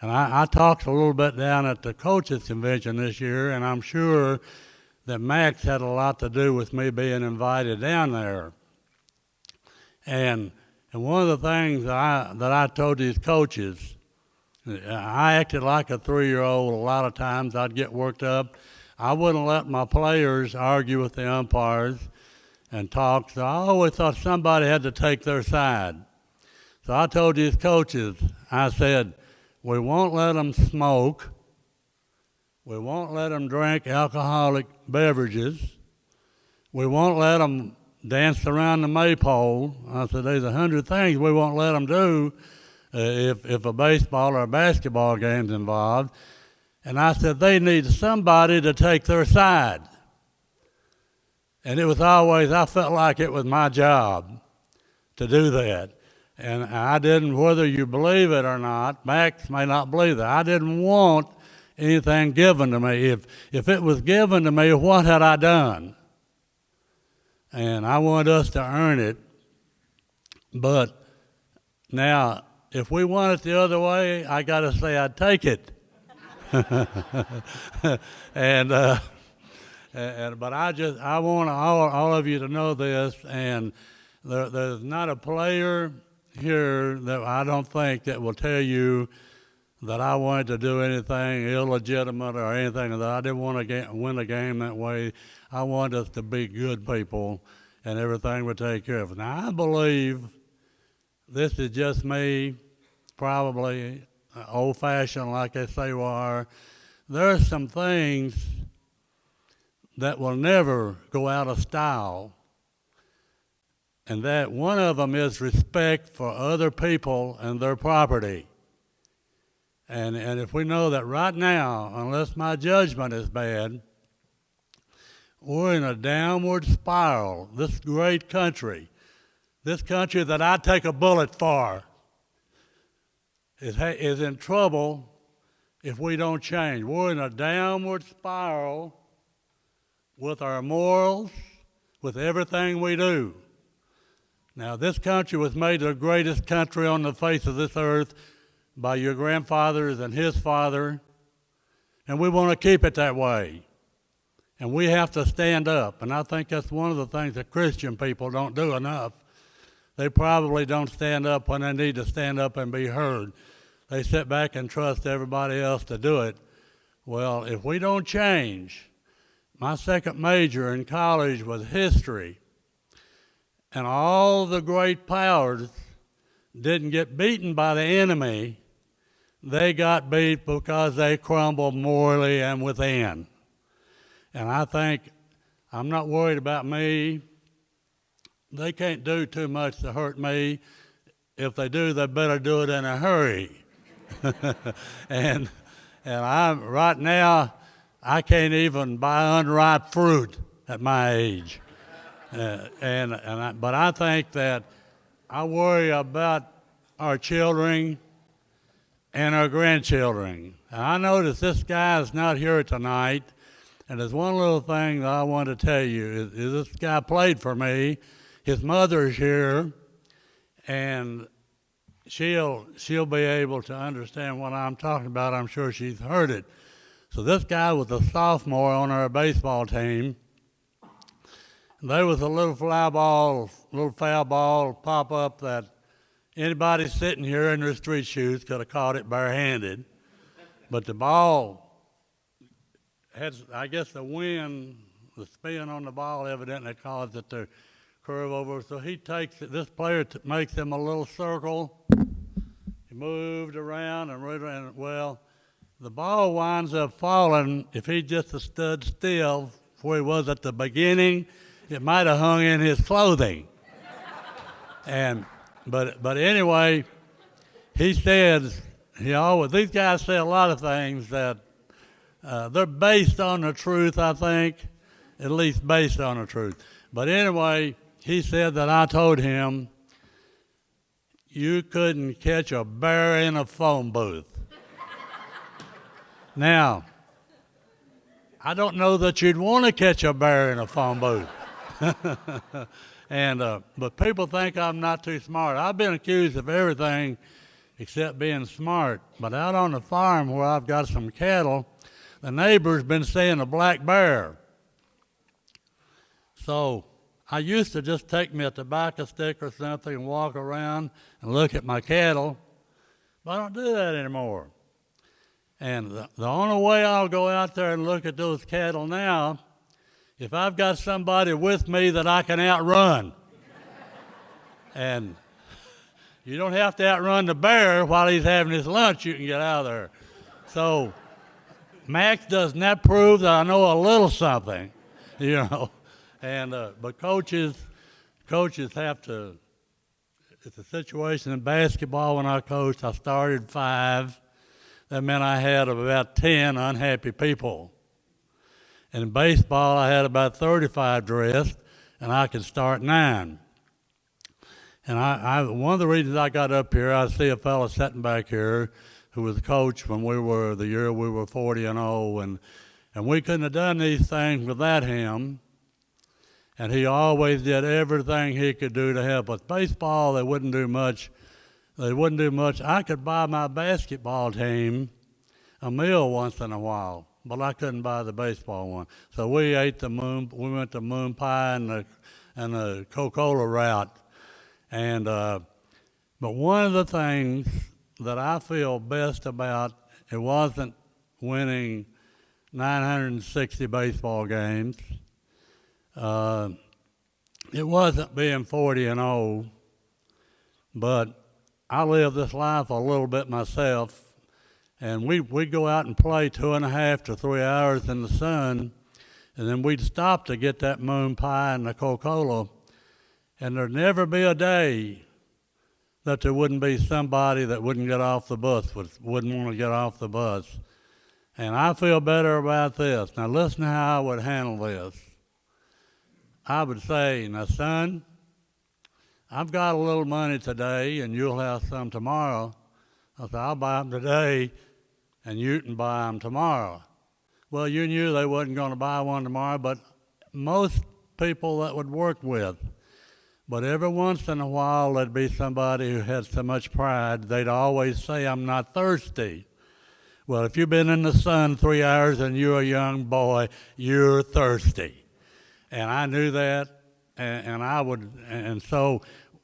Speaker 11: And I talked a little bit down at the coaches convention this year, and I'm sure that Max had a lot to do with me being invited down there. And one of the things that I told these coaches, I acted like a 3-year-old a lot of times. I'd get worked up. I wouldn't let my players argue with the umpires and talk, so I always thought somebody had to take their side. So I told these coaches, I said, we won't let them smoke. We won't let them drink alcoholic beverages. We won't let them dance around the maypole. I said, there's 100 things we won't let them do if a baseball or a basketball game's involved. And I said, they need somebody to take their side. And it was always, I felt like it was my job to do that. And I didn't, whether you believe it or not, Max may not believe that, I didn't want anything given to me. If it was given to me, what had I done? And I wanted us to earn it. But now, if we want it the other way, I got to say I'd take it. and but I want all of you to know this, and there's not a player here that I don't think that will tell you that I wanted to do anything illegitimate or anything, that I didn't want to win a game that way. I wanted us to be good people, and everything would take care of it. Now, I believe this is just me, probably old-fashioned like they say we are. There are some things that will never go out of style, and that one of them is respect for other people and their property. And if we know that right now, unless my judgment is bad, we're in a downward spiral. This great country, this country that I take a bullet for, is in trouble if we don't change. We're in a downward spiral with our morals, with everything we do. Now, this country was made the greatest country on the face of this earth by your grandfathers and his father, and we want to keep it that way. And we have to stand up, and I think that's one of the things that Christian people don't do enough. They probably don't stand up when they need to stand up and be heard. They sit back and trust everybody else to do it. Well, if we don't change, my second major in college was history, and all the great powers didn't get beaten by the enemy. They got beat because they crumbled morally and within. And I think, I'm not worried about me. They can't do too much to hurt me. If they do, they better do it in a hurry. and I'm right now, I can't even buy unripe fruit at my age. But I think that I worry about our children and our grandchildren. And I notice this guy is not here tonight, and there's one little thing that I want to tell you. Is this guy played for me. His mother's here, and she'll be able to understand what I'm talking about. I'm sure she's heard it. So this guy was a sophomore on our baseball team. There was a little foul ball pop up that anybody sitting here in their street shoes could have caught it barehanded. But the ball had, I guess the wind, the spin on the ball evidently caused it to curve over. So he takes it, this player makes him a little circle. He moved around and well, the ball winds up falling. If he just stood still where he was at the beginning, it might have hung in his clothing. But anyway, he says, these guys say a lot of things that they're based on the truth, I think, at least based on the truth. But anyway, he said that I told him, you couldn't catch a bear in a phone booth. Now, I don't know that you'd want to catch a bear in a phone booth. But people think I'm not too smart. I've been accused of everything except being smart. But out on the farm where I've got some cattle, the neighbor's been seeing a black bear. So I used to just take me a tobacco stick or something and walk around and look at my cattle, but I don't do that anymore. And the only way I'll go out there and look at those cattle now, if I've got somebody with me that I can outrun. And you don't have to outrun the bear while he's having his lunch. You can get out of there. So Max does not prove that I know a little something, you know. But coaches have to. It's a situation in basketball when I coached. I started 5. That meant I had about 10 unhappy people. And in baseball, I had about 35 dressed, and I could start 9. And one of the reasons I got up here, I see a fellow sitting back here who was a coach when the year we were 40-0, and we couldn't have done these things without him. And he always did everything he could do to help us. Baseball, they wouldn't do much. I could buy my basketball team a meal once in a while, but I couldn't buy the baseball one. So we ate we went to moon pie and the Coca-Cola route. And, but one of the things that I feel best about, it wasn't winning 960 baseball games. It wasn't being 40-0, but I live this life a little bit myself. And we'd go out and play 2.5 to 3 hours in the sun, and then we'd stop to get that moon pie and the Coca-Cola, and there'd never be a day that there wouldn't be somebody that wouldn't get off the bus, wouldn't want to get off the bus. And I feel better about this. Now listen to how I would handle this. I would say, now son, I've got a little money today and you'll have some tomorrow. I said, I'll buy them today and you can buy them tomorrow. Well, you knew they wasn't going to buy one tomorrow, but most people that would work with. But every once in a while, there'd be somebody who had so much pride, they'd always say, I'm not thirsty. Well, if you've been in the sun 3 hours and you're a young boy, you're thirsty. And I knew that, and so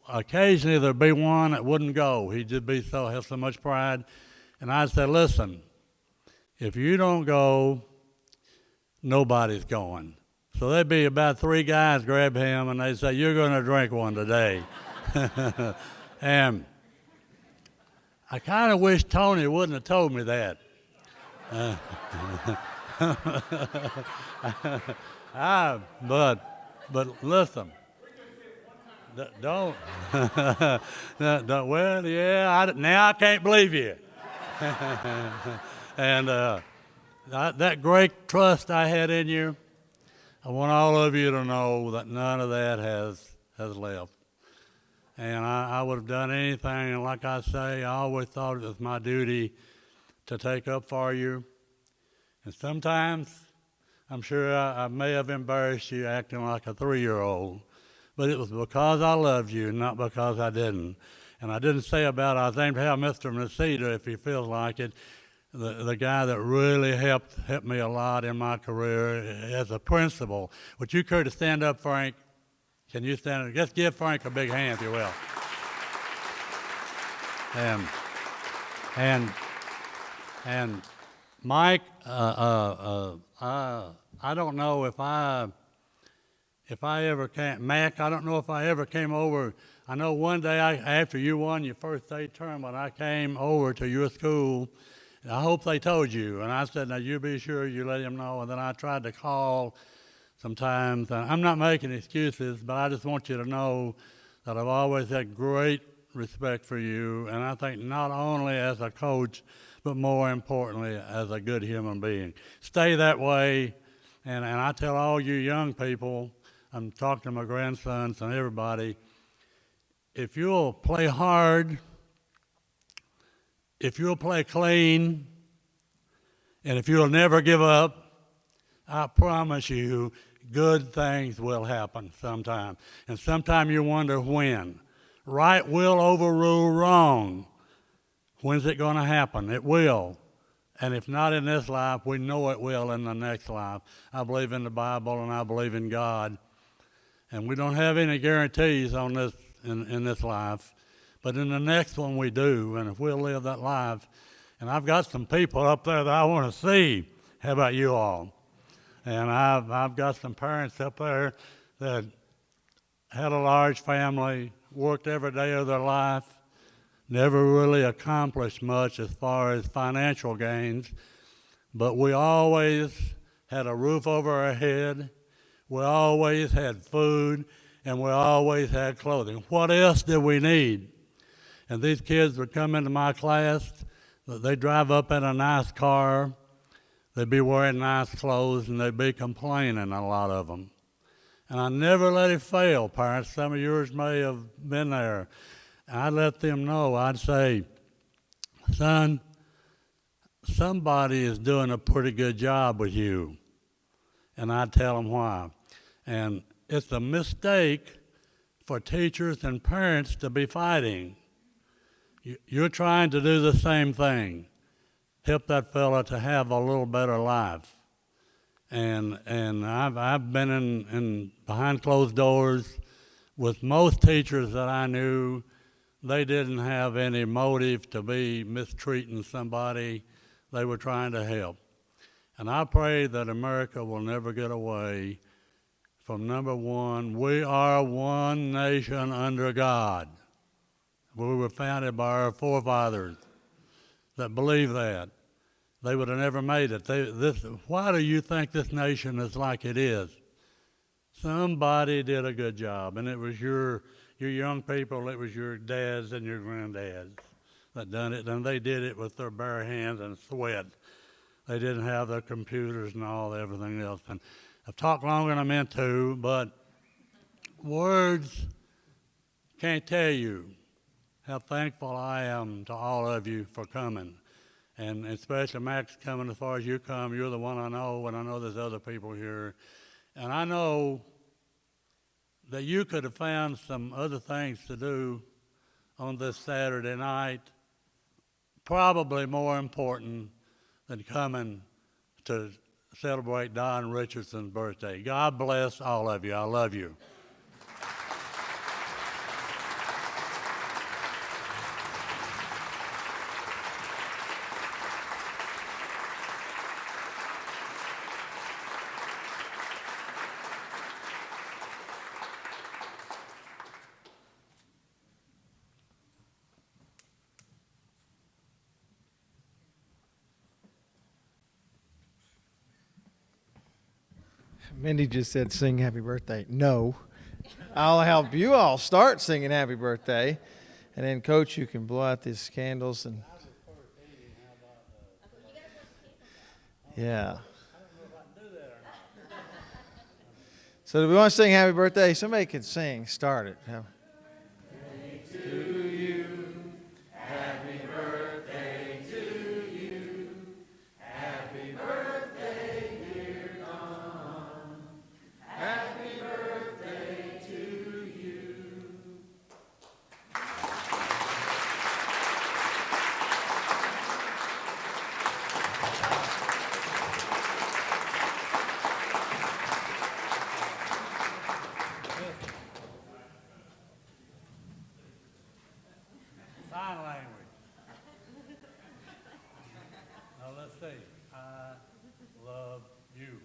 Speaker 11: occasionally there'd be one that wouldn't go. He'd just have so much pride. And I'd say, listen, if you don't go, nobody's going. So there'd be about 3 guys grab him and they'd say, you're going to drink one today. And I kind of wish Tony wouldn't have told me that. But listen, don't. Well, yeah, now I can't believe you. And that great trust I had in you, I want all of you to know that none of that has left. And I would have done anything, and like I say, I always thought it was my duty to take up for you. And sometimes I'm sure I may have embarrassed you acting like a 3-year-old, but it was because I loved you, not because I didn't. And I didn't say about it. I think to have Mr. Masita, if he feels like it, the guy that really helped me a lot in my career as a principal. Would you care to stand up, Frank? Can you stand up? Just give Frank a big hand, if you will. And Mike, I don't know if I ever came, Mac, I don't know if I ever came over. I know one day after you won your first state tournament, I came over to your school. And I hope they told you. And I said, now you be sure you let him know. And then I tried to call sometimes. And I'm not making excuses, but I just want you to know that I've always had great respect for you. And I think not only as a coach, but more importantly, as a good human being. Stay that way. And I tell all you young people, I'm talking to my grandsons and everybody, if you'll play hard, if you'll play clean, and if you'll never give up, I promise you good things will happen sometime. And sometime you wonder when. Right will overrule wrong. When's it going to happen? It will. And if not in this life, we know it will in the next life. I believe in the Bible and I believe in God. And we don't have any guarantees on this in this life. But in the next one we do, and if we'll live that life, and I've got some people up there that I want to see. How about you all? And I've got some parents up there that had a large family, worked every day of their life, never really accomplished much as far as financial gains, but we always had a roof over our head, we always had food, and we always had clothing. What else did we need? And these kids would come into my class, they'd drive up in a nice car, they'd be wearing nice clothes, and they'd be complaining, a lot of them. And I never let it fail, parents. Some of yours may have been there. I'd let them know, I'd say, son, somebody is doing a pretty good job with you. And I'd tell them why. And it's a mistake for teachers and parents to be fighting. You're trying to do the same thing. help that fella to have a little better life. And I've been in behind closed doors with most teachers that I knew. They didn't have any motive to be mistreating somebody. They were trying to help. And I pray that America will never get away from number one, we are one nation under God. We were founded by our forefathers that believe that. They would have never made it. Why do you think this nation is like it is? Somebody did a good job, and it was your young people, it was your dads and your granddads that done it, and they did it with their bare hands and sweat. They didn't have the computers and everything else. And I've talked longer than I meant to, but words can't tell you how thankful I am to all of you for coming. And especially Max coming as far as you come. You're the one I know, and I know there's other people here. And I know that you could have found some other things to do on this Saturday night, probably more important than coming to celebrate Don Richardson's birthday. God bless all of you. I love you.
Speaker 2: Mindy just said sing happy birthday. No. I'll help you all start singing happy birthday. And then, Coach, you can blow out these candles. And yeah. So do we want to sing happy birthday? Somebody can sing. Start it.
Speaker 11: Sign language. Now let's see. I love you.